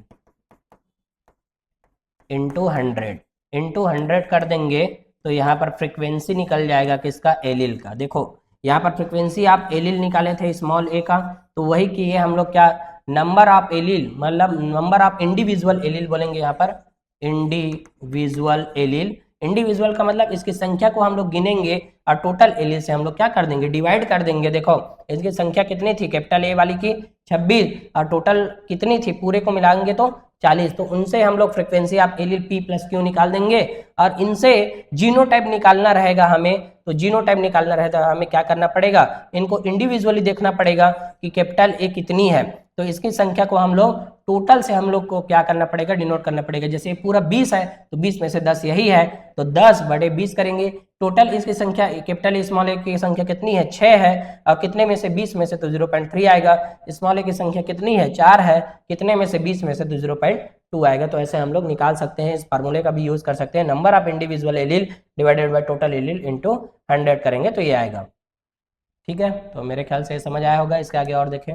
into 100 कर देंगे तो यहाँ पर फ्रीक्वेंसी निकल जाएगा किसका एलील का। देखो यहाँ पर फ्रीक्वेंसी आप एलील निकाले थे स्मॉल ए का, तो वही किए हम लोग क्या नंबर ऑफ एलील मतलब नंबर ऑफ इंडिविजुअल एलील बोलेंगे यहाँ पर, इंडिविजुअल एलील। इंडिविजुअल का मतलब इसकी संख्या को हम लोग गिनेंगे और टोटल एलील से हम लोग क्या कर देंगे डिवाइड कर देंगे। देखो इसकी संख्या कितनी थी कैपिटल ए वाली की 26 और टोटल कितनी थी पूरे को मिलाएंगे तो 40, तो उनसे हम लोग फ्रीक्वेंसी आप एलील पी प्लस क्यू निकाल देंगे और इनसे जीनोटाइप निकालना रहेगा हमें। तो जीनोटाइप निकालना रहेगा हमें क्या करना पड़ेगा, इनको इंडिविजुअली देखना पड़ेगा कि कैपिटल ए कितनी है, तो इसकी संख्या को हम लोग टोटल से हम लोग को क्या करना पड़ेगा डिनोट करना पड़ेगा। जैसे पूरा 20 है तो 20 में से 10 यही है तो 10/20 करेंगे, टोटल इसकी संख्या कैपिटल स्मॉल ए की संख्या कितनी है 6 है, और कितने में से 20 में से तो 0.3 आएगा। स्मॉल ए की संख्या कितनी है 4 है, कितने में से 20 में से तो 0.2 आएगा। तो ऐसे हम लोग निकाल सकते हैं, इस फार्मूले का भी यूज कर सकते हैं। Number of individual allele divided by total allele into 100 करेंगे तो ये आएगा। ठीक है, तो मेरे ख्याल से समझ आया होगा। इसके आगे और देखें,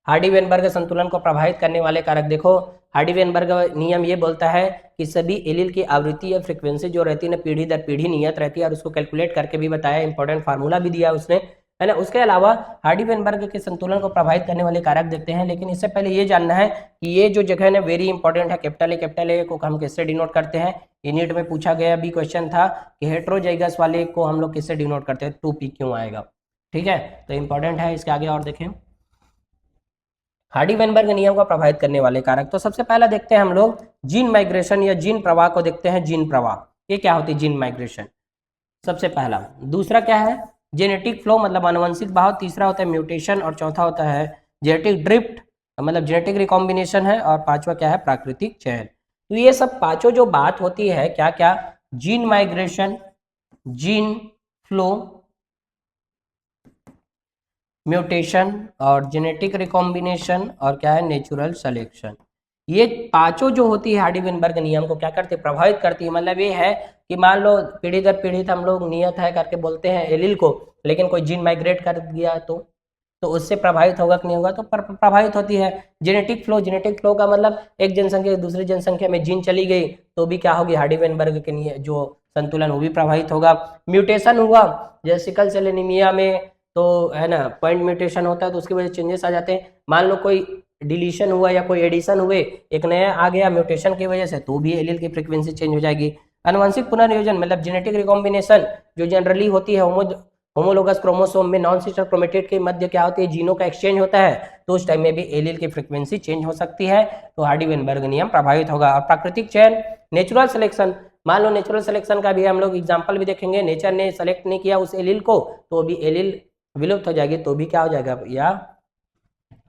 हार्डी-वेनबर्ग संतुलन को प्रभावित करने वाले कारक। देखो हार्डी-वेनबर्ग नियम ये बोलता है कि सभी एलील की आवृत्ति या फ्रीक्वेंसी जो रहती है ना पीढ़ी दर पीढ़ी नियत रहती है, और उसको कैलकुलेट करके भी बताया, इंपॉर्टेंट फार्मूला भी दिया उसने, है ना। उसके अलावा हार्डी-वेनबर्ग के संतुलन को प्रभावित करने वाले कारक देखते हैं, लेकिन इससे पहले ये जानना है कि ये जो जगह है ना वेरी इंपॉर्टेंट है। कैपिटल ए को हम किससे डिनोट करते हैं, यूनिट में पूछा गया भी क्वेश्चन था कि हेट्रोजाइगस वाले को हम लोग किससे डिनोट करते हैं, 2p क्यों आएगा। ठीक है, तो इंपॉर्टेंट है। इसके आगे और देखें, हार्डी-वेनबर्ग नियम को प्रभावित करने वाले कारक। तो सबसे पहला देखते हैं हम लोग जीन माइग्रेशन या जीन प्रवाह को देखते हैं। जीन प्रवाह ये क्या होती है, जीन माइग्रेशन सबसे पहला। दूसरा क्या है, जेनेटिक फ्लो मतलब आनुवंशिक बहाव। तीसरा होता है म्यूटेशन, और चौथा होता है जेनेटिक ड्रिफ्ट मतलब जेनेटिक रिकॉम्बिनेशन है, और पांचवा क्या है, प्राकृतिक चयन। तो ये सब पांचों जो बात होती है क्या क्या, gene migration, gene flow, mutation और जेनेटिक रिकॉम्बिनेशन, और क्या है, नेचुरल सिलेक्शन। ये पांचों जो होती है हार्डी-वेनबर्ग नियम को क्या करती है, प्रभावित करती है। मतलब ये है कि मान लो पीढ़ी दर पीढ़ी हम लोग नियत है करके बोलते हैं एलील को, लेकिन कोई जीन माइग्रेट कर गया तो उससे प्रभावित होगा कि नहीं होगा, तो प्रभावित होती है। जेनेटिक फ्लो का मतलब एक जनसंख्या से दूसरी जनसंख्या में जीन चली गई तो भी क्या होगी, हार्डी-वेनबर्ग के लिए जो संतुलन वो भी प्रभावित होगा। म्यूटेशन हुआ, जैसे सिकल सेल एनीमिया में तो है ना पॉइंट म्यूटेशन होता है तो उसकी वजह से चेंजेस आ जाते हैं। मान लो कोई डिलीशन हुआ या कोई एडिशन हुए, एक नया आ गया म्यूटेशन की वजह से, तो भी एलील की फ्रीक्वेंसी चेंज हो जाएगी। आनुवंशिक पुनर्नियोजन मतलब जेनेटिक रिकॉम्बिनेशन जो जनरली होती है होमोलोगस क्रोमोसोम में नॉन सिस्टर क्रोमेटिड के मध्य क्या होती है, जीनों का एक्सचेंज होता है, तो उस टाइम में भी एलील की फ्रीक्वेंसी चेंज हो सकती है, तो हार्डी-वेनबर्ग नियम प्रभावित होगा। और प्राकृतिक चयन, नेचुरल सिलेक्शन, मान लो नेचुरल सिलेक्शन का भी हम लोग एग्जाम्पल भी देखेंगे। नेचर ने सेलेक्ट नहीं किया उस एलील को तो भी एलील विलुप्त हो जाएगी, तो भी क्या हो जाएगा या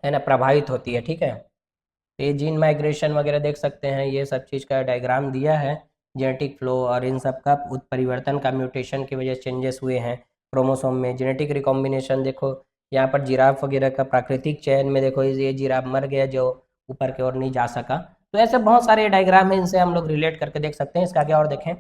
है ना प्रभावित होती है। ठीक है, तो ये जीन माइग्रेशन वगैरह देख सकते हैं, ये सब चीज़ का डायग्राम दिया है, जेनेटिक फ्लो और इन सब का उत्परिवर्तन का म्यूटेशन की वजह से चेंजेस हुए हैं क्रोमोसोम में। जेनेटिक रिकॉम्बिनेशन देखो यहाँ पर जिराफ वगैरह का, प्राकृतिक चयन में देखो ये जिराफ मर गया जो ऊपर की ओर नहीं जा सका। तो ऐसे बहुत सारे डायग्राम है, इनसे हम लोग रिलेट करके देख सकते हैं। इसका आगे और देखें,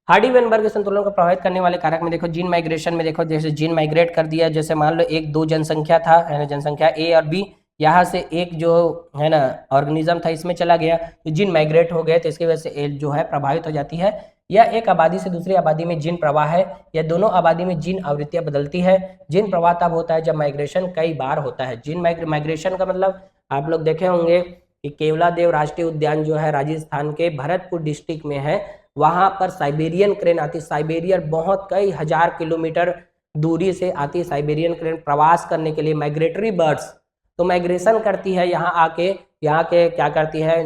हार्डी-वेनबर्ग संतुलन को प्रभावित करने वाले कारक में देखो जीन माइग्रेशन में देखो, जैसे जीन माइग्रेट कर दिया, जैसे मान लो एक दो जनसंख्या था है ना, जनसंख्या ए और बी, यहाँ से एक जो है ना ऑर्गेनिज्म था इसमें चला गया तो जीन माइग्रेट हो गए, तो इसकी वजह से ए जो है प्रभावित हो जाती है। या एक आबादी से दूसरी आबादी में जीन प्रवाह है, या दोनों आबादी में जीन आवृत्तियां बदलती है। जीन प्रवाह तब होता है जब माइग्रेशन कई बार होता है। जीन माइग्रेशन का मतलब आप लोग देखे होंगे कि केवलादेव राष्ट्रीय उद्यान जो है राजस्थान के भरतपुर डिस्ट्रिक्ट में है, वहां पर साइबेरियन क्रेन आती है। साइबेरियन बहुत कई हजार किलोमीटर दूरी से आती है साइबेरियन क्रेन प्रवास करने के लिए, माइग्रेटरी बर्ड्स, तो माइग्रेशन करती है यहाँ आके, यहाँ के क्या करती है,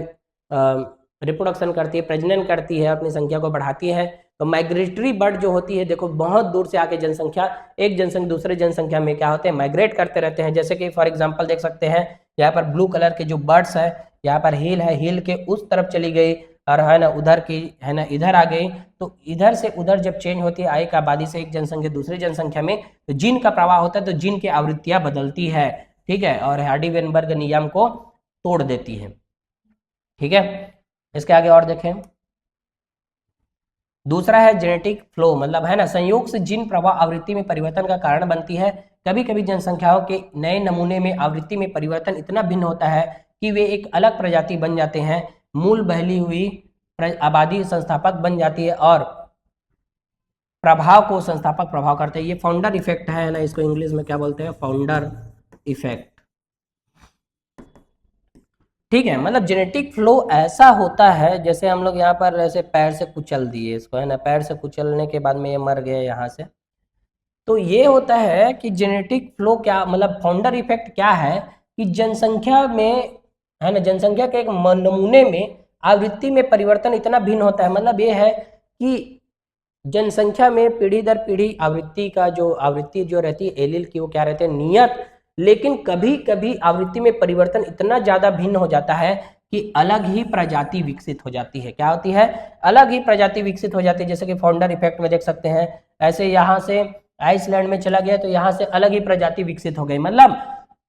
रिप्रोडक्शन करती है, प्रजनन करती है, अपनी संख्या को बढ़ाती है। तो माइग्रेटरी बर्ड जो होती है देखो बहुत दूर से आके जनसंख्या, एक जनसंख्या दूसरे जनसंख्या में क्या होते हैं, माइग्रेट करते रहते हैं। जैसे कि फॉर एग्जांपल देख सकते हैं यहाँ पर ब्लू कलर के जो बर्ड्स है, यहाँ पर हील है, हील के उस तरफ चली गई और है ना उधर की है ना इधर आ गई, तो इधर से उधर जब चेंज होती है एक आबादी से एक जनसंख्या दूसरी जनसंख्या में, तो जीन का प्रवाह होता है, तो जीन की आवृत्तियां बदलती है। ठीक है, और हार्डी-वेनबर्ग नियम को तोड़ देती है। ठीक है, इसके आगे और देखें, दूसरा है जेनेटिक फ्लो, मतलब है ना संयोग से जीन प्रवाह आवृत्ति में परिवर्तन का कारण बनती है। कभी कभी जनसंख्याओं के नए नमूने में आवृत्ति में परिवर्तन इतना भिन्न होता है कि वे एक अलग प्रजाति बन जाते हैं, मूल बहली हुई आबादी संस्थापक बन जाती है और प्रभाव को संस्थापक प्रभाव करते हैं। ये फाउंडर इफेक्ट है ना, इसको इंग्लिश में क्या बोलते हैं, फाउंडर इफेक्ट। ठीक है, मतलब जेनेटिक फ्लो ऐसा होता है जैसे हम लोग यहाँ पर ऐसे पैर से कुचल दिए इसको, है ना, पैर से कुचलने के बाद में ये मर गया यहाँ से। तो ये होता है कि जेनेटिक फ्लो क्या मतलब फाउंडर इफेक्ट क्या है कि जनसंख्या में है ना, जनसंख्या के एक नमूने में आवृत्ति में परिवर्तन इतना भिन्न होता है। मतलब ये है कि जनसंख्या में पीढ़ी दर पीढ़ी आवृत्ति जो रहती है एलील की, वो क्या रहते हैं, नियत, लेकिन कभी कभी आवृत्ति में परिवर्तन इतना ज्यादा भिन्न हो जाता है कि अलग ही प्रजाति विकसित हो जाती है। क्या होती है? अलग ही प्रजाति विकसित हो जाती है। जैसे कि फाउंडर इफेक्ट में देख सकते हैं, ऐसे यहाँ से आइसलैंड में चला गया तो यहाँ से अलग ही प्रजाति विकसित हो गई, मतलब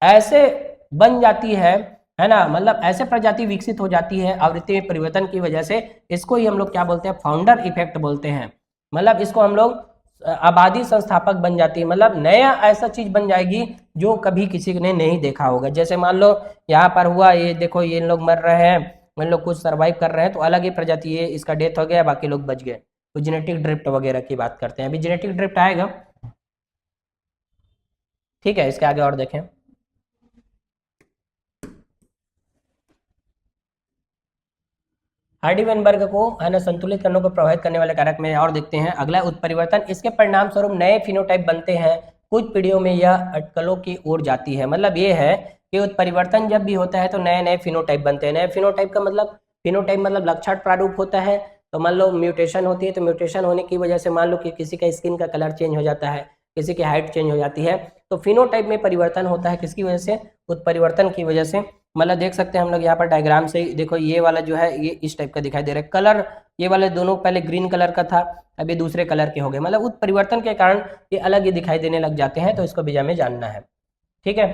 ऐसे बन जाती है ना, मतलब ऐसे प्रजाति विकसित हो जाती है आवृत्ति में परिवर्तन की वजह से। इसको ही हम लोग क्या बोलते हैं? फाउंडर इफेक्ट बोलते हैं। मतलब इसको हम लोग आबादी संस्थापक बन जाती है, मतलब नया ऐसा चीज बन जाएगी जो कभी किसी ने नहीं देखा होगा। जैसे मान लो यहाँ पर हुआ, ये देखो ये लोग मर रहे हैं, इन लोग कुछ सरवाइव कर रहे हैं, तो अलग ही प्रजाति, ये इसका डेथ हो गया, बाकी लोग बच गए, तो जेनेटिक ड्रिफ्ट वगैरह की बात करते हैं। अभी जेनेटिक ड्रिफ्ट आएगा, ठीक है। इसके आगे और देखें, हार्डी-वेनबर्ग को है ना संतुलित कणों को प्रभावित करने वाले कारक में और देखते हैं। अगला उत्परिवर्तन, इसके परिणाम स्वरूप नए फिनोटाइप बनते हैं। कुछ पीढ़ियों में यह अटकलों की ओर जाती है। मतलब ये है कि उत्परिवर्तन जब भी होता है तो नए नए फिनोटाइप बनते हैं। नए फिनोटाइप का मतलब, फिनोटाइप मतलब लक्षण प्रारूप होता है। तो मान लो म्यूटेशन होती है, तो म्यूटेशन होने की वजह से मान लो कि किसी का स्किन का कलर चेंज हो जाता है, किसी की हाइट चेंज हो जाती है, तो फिनोटाइप में परिवर्तन होता है। किसकी वजह से? उत्परिवर्तन की वजह से। मतलब देख सकते हैं हम लोग यहाँ पर डायग्राम से ही, देखो ये वाला जो है ये इस टाइप का दिखाई दे रहा है कलर, ये वाले दोनों पहले ग्रीन कलर का था, अभी दूसरे कलर के हो गए। मतलब उत्परिवर्तन के कारण ये अलग ही दिखाई देने लग जाते हैं, तो इसको भी हमें जानना है, ठीक है।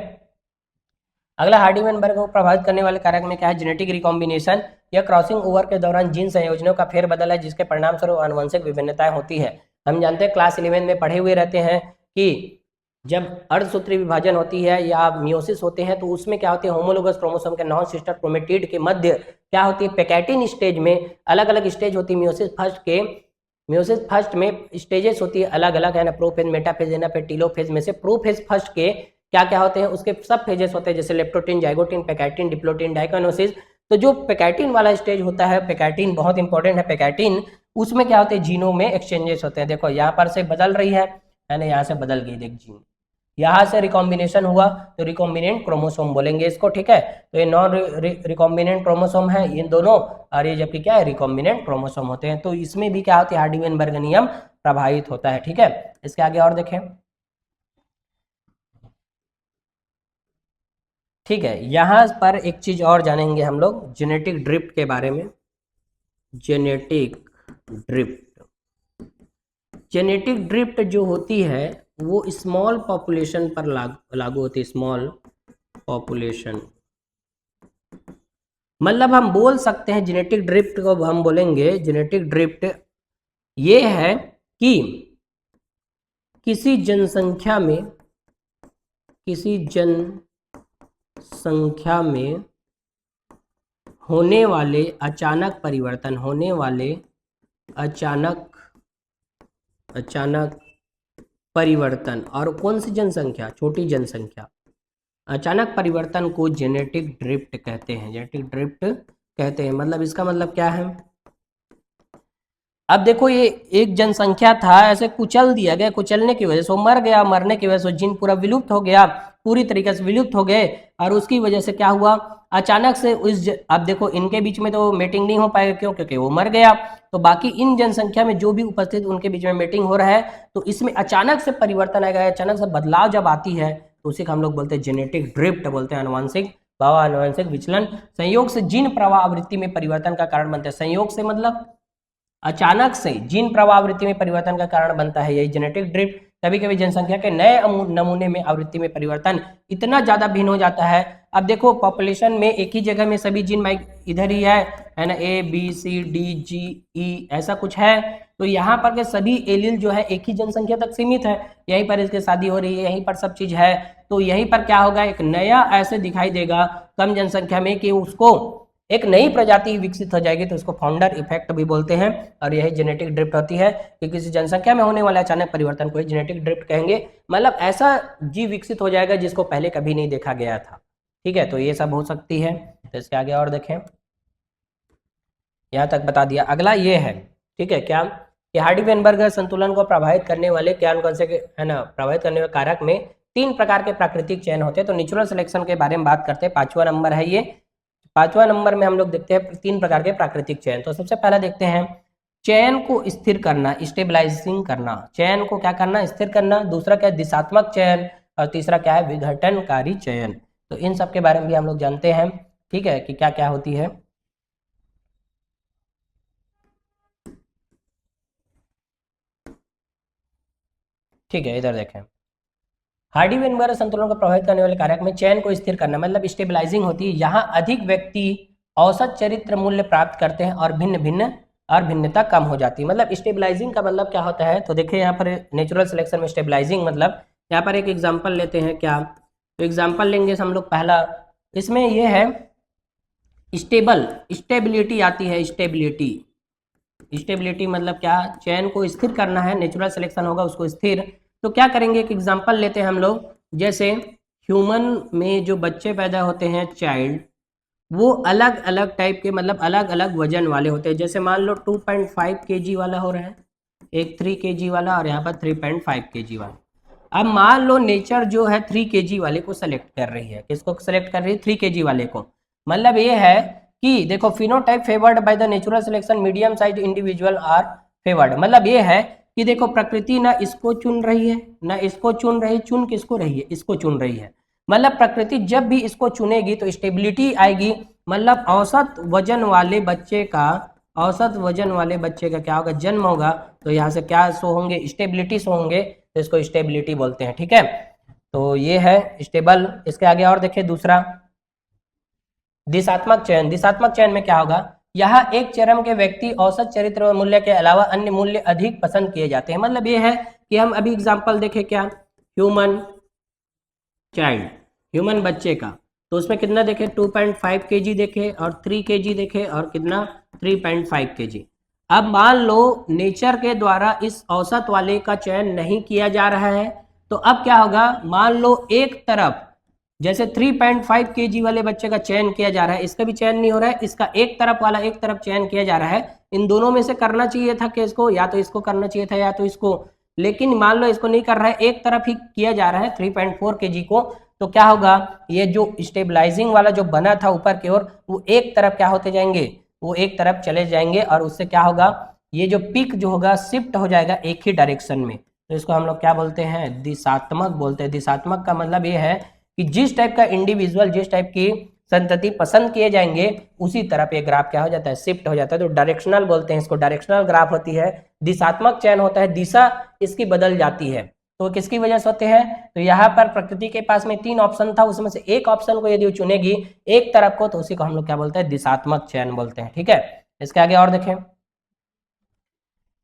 अगला हार्डी-वेनबर्ग को प्रभावित करने वाले कारक में क्या है? Genetic recombination. यह क्रॉसिंग ओवर के दौरान जीन संयोजनों का फेरबदल है, जिसके परिणाम स्वरूप आनुवंशिक विभिन्नताएं होती है। हम जानते हैं, क्लास 11 में पढ़े हुए रहते हैं कि जब अर्धसूत्री विभाजन होती है या मियोसिस होते हैं, तो उसमें क्या होती है? होमोलोगस क्रोमोसोम के नॉन सिस्टर क्रोमेटिड के मध्य क्या होती है? पैकेटिन स्टेज में अलग अलग स्टेज होती है। मियोसिस फर्स्ट में स्टेजेस होती है अलग अलग, है ना, प्रोफेज, मेटाफेज, एनाफेज, टीलोफेज में से प्रोफेज फर्स्ट के क्या क्या होते हैं? उसके सब फेजेस होते हैं, जैसे लेप्टोटिन, जाइगोटिन, पैकेटिन, डिप्लोटिन, डाइकोनोसिस। तो जो पैकेटिन वाला स्टेज होता है, पैकेटिन बहुत इंपॉर्टेंट है, पैकेटिन, उसमें क्या होते हैं? जीनों में एक्सचेंजेस होते हैं। देखो यहाँ पर से बदल रही है ना, यहाँ से बदल गई, देख जीन, यहाँ से रिकॉम्बिनेशन हुआ तो रिकॉम्बिनेंट क्रोमोसोम बोलेंगे इसको, ठीक है। तो ये नॉन रिकॉम्बिनेंट क्रोमोसोम है इन दोनों, और ये जबकि क्या है? रिकॉम्बिनेंट क्रोमोसोम होते हैं। तो इसमें भी क्या होती है? हार्डी-वेनबर्ग नियम प्रभावित होता है, ठीक है। इसके आगे और देखें, ठीक है। यहाँ पर एक चीज और जानेंगे हम लोग जेनेटिक ड्रिफ्ट के बारे में। जेनेटिक ड्रिफ्ट, जेनेटिक ड्रिफ्ट जो होती है वो स्मॉल पॉपुलेशन पर लागू होती है। स्मॉल पॉपुलेशन, मतलब हम बोल सकते हैं जेनेटिक ड्रिफ्ट को हम बोलेंगे, जेनेटिक ड्रिफ्ट ये है कि किसी जनसंख्या में होने वाले अचानक परिवर्तन, होने वाले अचानक परिवर्तन, और कौन सी जनसंख्या? छोटी जनसंख्या, अचानक परिवर्तन को जेनेटिक ड्रिफ्ट कहते हैं। जेनेटिक ड्रिफ्ट कहते हैं। मतलब इसका मतलब क्या है? अब देखो ये एक जनसंख्या था, ऐसे कुचल दिया गया, कुचलने की वजह से वो मर गया, मरने की वजह से जीन पूरा विलुप्त हो गया, पूरी तरीके से विलुप्त हो गए, और उसकी वजह से क्या हुआ? अचानक से अब देखो इनके बीच में तो मेटिंग नहीं हो पाएगा, क्यों? क्योंकि वो मर गया। तो बाकी इन जनसंख्या में जो भी उपस्थित उनके बीच में मेटिंग हो रहा है, तो इसमें अचानक से परिवर्तन आएगा, अचानक से बदलाव जब आती है तो उसी का हम लोग बोलते हैं जेनेटिक ड्रिफ्ट, बोलते हैं अनुवांशिक प्रवाह, अनुवांशिक विचलन। संयोग से जीन प्रवाह आवृत्ति में परिवर्तन का कारण बनते हैं। संयोग से मतलब अचानक से जीन प्रवाह आवृत्ति में परिवर्तन का कारण बनता है, यही जेनेटिक ड्रिफ्ट। कभी कभी जनसंख्या के नए नमूने में आवृत्ति में परिवर्तन इतना ज्यादा भिन्न हो जाता है। अब देखो पॉपुलेशन में एक ही जगह में सभी जीन इधर ही है ना, A B C D G ई ऐसा कुछ है, तो यहाँ पर के सभी एलील जो है एक ही जनसंख्या तक सीमित है, यहीं पर इसकी शादी हो रही है, यहीं पर सब चीज है, तो यहीं पर क्या होगा? एक नया ऐसे दिखाई देगा कम जनसंख्या में कि उसको एक नई प्रजाति विकसित हो जाएगी, तो इसको फाउंडर इफेक्ट भी बोलते हैं। और यही जेनेटिक ड्रिफ्ट होती है कि किसी जनसंख्या में होने वाले अचानक परिवर्तन को जेनेटिक ड्रिफ्ट कहेंगे। मतलब ऐसा जीव विकसित हो जाएगा जिसको पहले कभी नहीं देखा गया था, ठीक है। तो ये सब हो सकती है। तो इसके आगे और देखें, यहाँ तक बता दिया। अगला ये है, ठीक है, क्या कि हार्डी-वेनबर्ग संतुलन को प्रभावित करने वाले कौन से है ना, प्रभावित करने वाले कारक में 3 प्रकार के प्राकृतिक चयन होते हैं। तो नेचुरल सिलेक्शन के बारे में बात करते हैं, 5वां नंबर है ये। 5वां नंबर में हम लोग देखते हैं 3 प्रकार के प्राकृतिक चयन। तो सबसे पहला देखते हैं चयन को स्थिर करना, स्टेबलाइजिंग करना। चयन को क्या करना? स्थिर करना। दूसरा क्या है? दिशात्मक चयन। और तीसरा क्या है? विघटनकारी चयन। तो इन सब के बारे में भी हम लोग जानते हैं। ठीक है, कि क्या क्या होती है। ठीक है, इधर देखें, हार्डी वेनबर्ग संतुलन को प्रभावित करने वाले कारक में चयन को स्थिर करना मतलब स्टेबलाइजिंग होती है। यहाँ अधिक व्यक्ति औसत चरित्र मूल्य प्राप्त करते हैं और भिन्नता कम हो जाती है। मतलब स्टेबलाइजिंग का मतलब क्या होता है, तो देखिए यहाँ पर नेचुरल सिलेक्शन में स्टेबलाइजिंग मतलब, यहाँ पर एक एग्जाम्पल लेते हैं क्या, तो एग्जाम्पल लेंगे हम लोग। पहला इसमें ये है स्टेबिलिटी आती है। स्टेबिलिटी मतलब क्या, चयन को स्थिर करना है, नेचुरल सिलेक्शन होगा उसको स्थिर। तो क्या करेंगे, एक एग्जांपल लेते हैं हम लोग। जैसे ह्यूमन में जो बच्चे पैदा होते हैं चाइल्ड, वो अलग अलग टाइप के मतलब अलग अलग वजन वाले होते हैं। जैसे मान लो 2.5 केजी वाला हो रहा है, एक 3 केजी वाला, और यहाँ पर 3.5 केजी वाला। अब मान लो नेचर जो है 3 केजी वाले को सेलेक्ट कर रही है। किसको सेलेक्ट कर रही है, 3 केजी वाले को। मतलब ये है कि देखो, phenotype favoured by the natural selection, medium size individual are favoured. मतलब ये है कि देखो, प्रकृति ना इसको चुन रही है ना इसको चुन रही, चुन किसको रही है, इसको चुन रही है। मतलब प्रकृति जब भी इसको चुनेगी तो स्टेबिलिटी आएगी। मतलब औसत वजन वाले बच्चे का क्या होगा, जन्म होगा। तो यहाँ से क्या शो होंगे, स्टेबिलिटी शो होंगे, तो इसको स्टेबिलिटी बोलते हैं। ठीक है, तो ये है स्टेबल। इसके आगे और देखिए दूसरा, दिशात्मक चयन। दिशात्मक चयन में क्या होगा, यहाँ एक चरम के व्यक्ति औसत चरित्र मूल्य के अलावा अन्य मूल्य अधिक पसंद किए जाते हैं। मतलब ये है कि हम अभी एग्जांपल देखें क्या, ह्यूमन चाइल्ड, ह्यूमन बच्चे का, तो उसमें कितना देखे, 2.5 केजी देखे और 3 केजी देखे और कितना 3.5 केजी। अब मान लो नेचर के द्वारा इस औसत वाले का चयन नहीं किया जा रहा है, तो अब क्या होगा, मान लो एक तरफ जैसे 3.5 केजी वाले बच्चे का चयन किया जा रहा है, इसका भी चयन नहीं हो रहा है, इसका एक तरफ वाला एक तरफ चयन किया जा रहा है। इन दोनों में से करना चाहिए था कि इसको, या तो इसको करना चाहिए था या तो इसको, लेकिन मान लो इसको नहीं कर रहा है, एक तरफ ही किया जा रहा है 3.4 केजी को। तो क्या होगा, ये जो स्टेबलाइजिंग वाला जो बना था ऊपर की ओर, वो एक तरफ क्या होते जाएंगे, वो एक तरफ चले जाएंगे, और उससे क्या होगा, ये जो पिक जो होगा शिफ्ट हो जाएगा एक ही डायरेक्शन में। तो इसको हम लोग क्या बोलते हैं, दिशात्मक बोलते हैं। दिशात्मक का मतलब ये है कि जिस टाइप का इंडिविजुअल, जिस टाइप की संतति पसंद किए जाएंगे, उसी तरफ ये ग्राफ क्या हो जाता है, शिफ्ट हो जाता है। तो डायरेक्शनल बोलते हैं इसको, डायरेक्शनल ग्राफ होती है। दिशात्मक चयन होता है, दिशा इसकी बदल जाती है। तो किसकी वजह से होते हैं, तो यहाँ पर प्रकृति के पास में 3 ऑप्शन था, उसमें से एक ऑप्शन को यदि वो चुनेगी एक तरफ को, तो उसी को हम लोग क्या बोलते हैं, दिशात्मक चयन बोलते हैं। ठीक है, इसके आगे और देखें,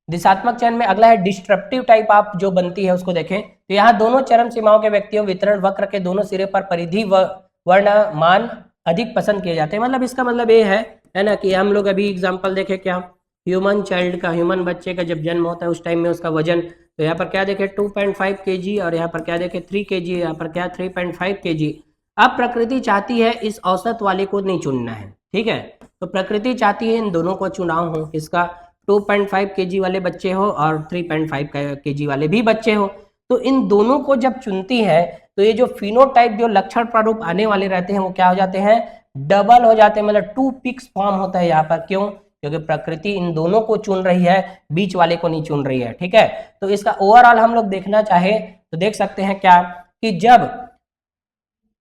दिशात्मक चयन में अगला है डिस्ट्रप्टिव टाइप आप जो बनती है उसको देखें। तो यहाँ दोनों चरम सीमाओं के व्यक्तियों वितरण वक्र के दोनों सिरे पर परिधि व वर्ण मान अधिक पसंद किए जाते हैं। मतलब इसका मतलब ये है ना, कि हम लोग अभी एग्जांपल देखें क्या, ह्यूमन चाइल्ड का, ह्यूमन बच्चे का जब जन्म होता है उस टाइम में उसका वजन, तो यहाँ पर क्या देखे 2.5 केजी, और यहाँ पर क्या देखे 3 केजी, यहाँ पर क्या 3.5 केजी। अब प्रकृति चाहती है इस औसत वाले को नहीं चुनना है। ठीक है, तो प्रकृति चाहती है इन दोनों को चुनाव हो, इसका 2.5 केजी वाले बच्चे हो और 3.5 केजी वाले भी बच्चे हो। तो इन दोनों को जब चुनती है, तो ये जो फिनोटाइप जो लक्षण प्रारूप आने वाले रहते हैं वो क्या हो जाते हैं, डबल हो जाते हैं। मतलब 2 पिक्स फॉर्म होता है यहाँ पर। क्यों, क्योंकि प्रकृति इन दोनों को चुन रही है, बीच वाले को नहीं चुन रही है। ठीक है, तो इसका ओवरऑल हम लोग देखना चाहे तो देख सकते हैं क्या, कि जब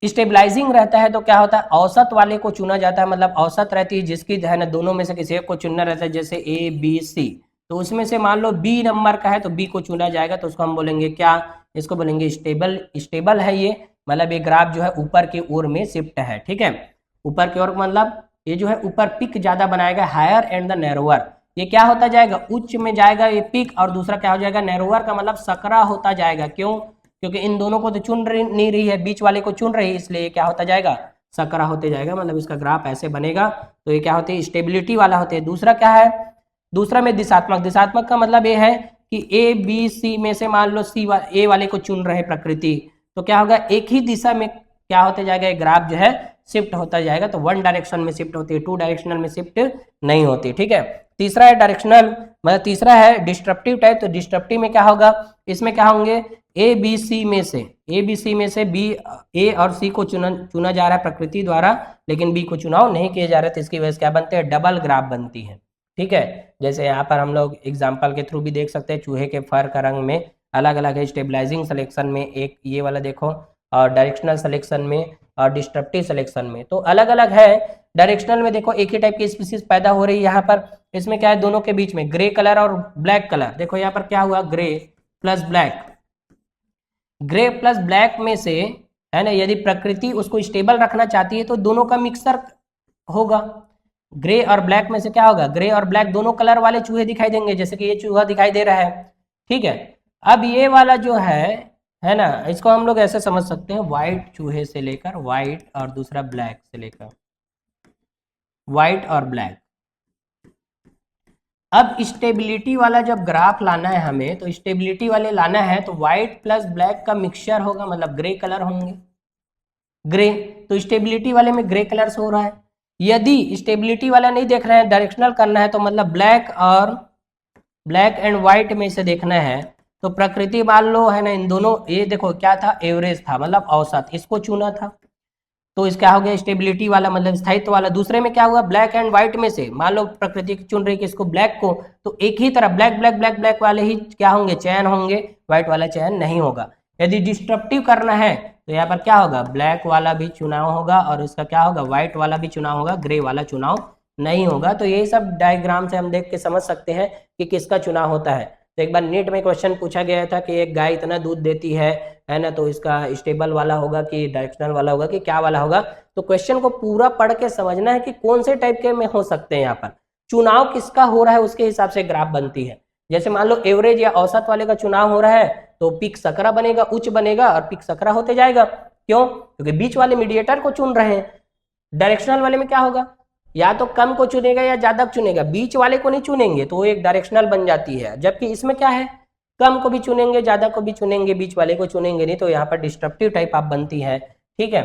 स्टेबलाइजिंग रहता है तो क्या होता है, औसत वाले को चुना जाता है। मतलब औसत रहती है जिसकी है ना, दोनों में से किसी एक को चुनना रहता है। जैसे ए बी सी, तो उसमें से मान लो बी नंबर का है तो बी को चुना जाएगा, तो उसको हम बोलेंगे क्या, इसको बोलेंगे स्टेबल। स्टेबल है ये, मतलब ये ग्राफ जो है ऊपर की ओर में शिफ्ट है। ठीक है, ऊपर की ओर मतलब ये जो है ऊपर पिक ज्यादा बनाएगा, हायर एंड द नैरोअर। ये क्या होता जाएगा, उच्च में जाएगा ये पिक, और दूसरा क्या हो जाएगा, नैरोअर का मतलब सकरा होता जाएगा। क्यों, क्योंकि इन दोनों को तो चुन नहीं रही है, बीच वाले को चुन रही है, इसलिए क्या होता जाएगा, सकरा होते जाएगा। मतलब इसका ग्राफ ऐसे बनेगा। तो ये क्या होती है, स्टेबिलिटी वाला होते हैं। दूसरा क्या है, दूसरा में दिशात्मक। दिशात्मक का मतलब ये है कि ए बी सी में से मान लो ए वाले को चुन रहे प्रकृति, तो क्या होगा, एक ही दिशा में क्या होते जाएगा, ये ग्राफ जो है शिफ्ट होता जाएगा। तो 1 डायरेक्शन में शिफ्ट होती है, 2 डायरेक्शनल में शिफ्ट नहीं होती। ठीक है, तीसरा है डायरेक्शनल, मतलब तीसरा है डिस्ट्रप्टिव टाइप। तो डिस्ट्रप्टिव में क्या होगा, इसमें क्या होंगे, ए बी सी में से बी, ए और सी को चुना जा रहा है प्रकृति द्वारा, लेकिन बी को चुनाव नहीं किया जा रहा है। तो इसकी वजह से क्या बनते हैं, डबल ग्राफ बनती है। ठीक है, जैसे यहाँ पर हम लोग एग्जाम्पल के थ्रू भी देख सकते हैं, चूहे के फर का रंग में अलग अलग है। स्टेबलाइजिंग सिलेक्शन में एक ये वाला देखो, और डायरेक्शनल सिलेक्शन में और डिस्ट्रप्टिव सिलेक्शन में। तो अलग अलग है। डायरेक्शनल में देखो एक ही टाइप की स्पीसीज पैदा हो रही है यहाँ पर। इसमें क्या है, दोनों के बीच में ग्रे कलर और ब्लैक कलर, देखो यहाँ पर क्या हुआ, grey plus black. Grey plus black में से है ना, यदि प्रकृति उसको स्टेबल रखना चाहती है तो दोनों का मिक्सर होगा। ग्रे और ब्लैक में से क्या होगा, ग्रे और ब्लैक दोनों कलर वाले चूहे दिखाई देंगे, जैसे कि ये चूहा दिखाई दे रहा है। ठीक है, अब ये वाला जो है ना, इसको हम लोग ऐसे समझ सकते हैं, व्हाइट चूहे से लेकर, व्हाइट और दूसरा ब्लैक से लेकर, व्हाइट और ब्लैक। अब स्टेबिलिटी वाला जब ग्राफ लाना है हमें, तो स्टेबिलिटी वाले लाना है तो व्हाइट प्लस ब्लैक का मिक्सचर होगा, मतलब ग्रे कलर होंगे, ग्रे। तो स्टेबिलिटी वाले में ग्रे कलर से हो रहा है। यदि स्टेबिलिटी वाला नहीं देख रहे हैं, डायरेक्शनल करना है, तो मतलब ब्लैक एंड व्हाइट में से देखना है, तो प्रकृति मान लो है ना, इन दोनों, ये देखो क्या था, एवरेज था, मतलब औसत, इसको चुना था, तो इसका हो गया स्टेबिलिटी वाला, मतलब स्थायित्व वाला। दूसरे में क्या हुआ, ब्लैक एंड व्हाइट में से मान लो प्रकृति चुन रही है किसको, ब्लैक को, तो एक ही तरह ब्लैक ब्लैक ब्लैक ब्लैक वाले ही क्या होंगे, चयन होंगे, व्हाइट वाला चयन नहीं होगा। यदि डिस्ट्रप्टिव करना है तो यहाँ पर क्या होगा, ब्लैक वाला भी चुनाव होगा और उसका क्या होगा, व्हाइट वाला भी चुनाव होगा, ग्रे वाला चुनाव नहीं होगा। तो यही सब डायग्राम से हम देख के समझ सकते हैं कि किसका चुनाव होता है। तो एक बार नीट में क्वेश्चन पूछा गया था कि एक गाय इतना दूध देती है ना, तो इसका स्टेबल वाला होगा कि डायरेक्शनल वाला होगा कि क्या वाला होगा। तो क्वेश्चन को पूरा पढ़ के समझना है कि कौन से टाइप के में हो सकते हैं, यहाँ पर चुनाव किसका हो रहा है उसके हिसाब से ग्राफ बनती है। जैसे मान लो एवरेज या औसत वाले का चुनाव हो रहा है तो पीक सकरा बनेगा, उच्च बनेगा और पीक सकरा होते जाएगा। क्यों, क्योंकि बीच वाले मीडिएटर को चुन रहे हैं। डायरेक्शनल वाले में क्या होगा, या तो कम को चुनेगा या ज्यादा चुनेगा, बीच वाले को नहीं चुनेंगे, तो वो एक डायरेक्शनल बन जाती है। जबकि इसमें क्या है, कम को भी चुनेंगे, ज्यादा को भी चुनेंगे, बीच वाले को चुनेंगे नहीं, तो यहाँ पर डिस्ट्रप्टिव टाइप आप बनती है। ठीक है,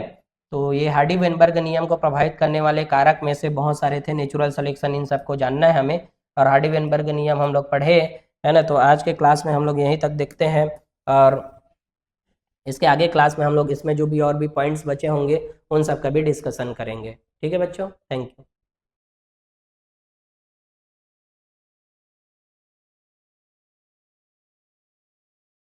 तो ये हार्डी-वेनबर्ग नियम को प्रभावित करने वाले कारक में से बहुत सारे थे, नेचुरल सिलेक्शन, इन सबको जानना है हमें। और हार्डी-वेनबर्ग नियम हम लोग पढ़े है ना। तो आज के क्लास में हम लोग यहीं तक देखते हैं, और इसके आगे क्लास में हम लोग इसमें जो भी और भी पॉइंट्स बचे होंगे उन सब का भी डिस्कशन करेंगे। ठीक है बच्चों, थैंक यू।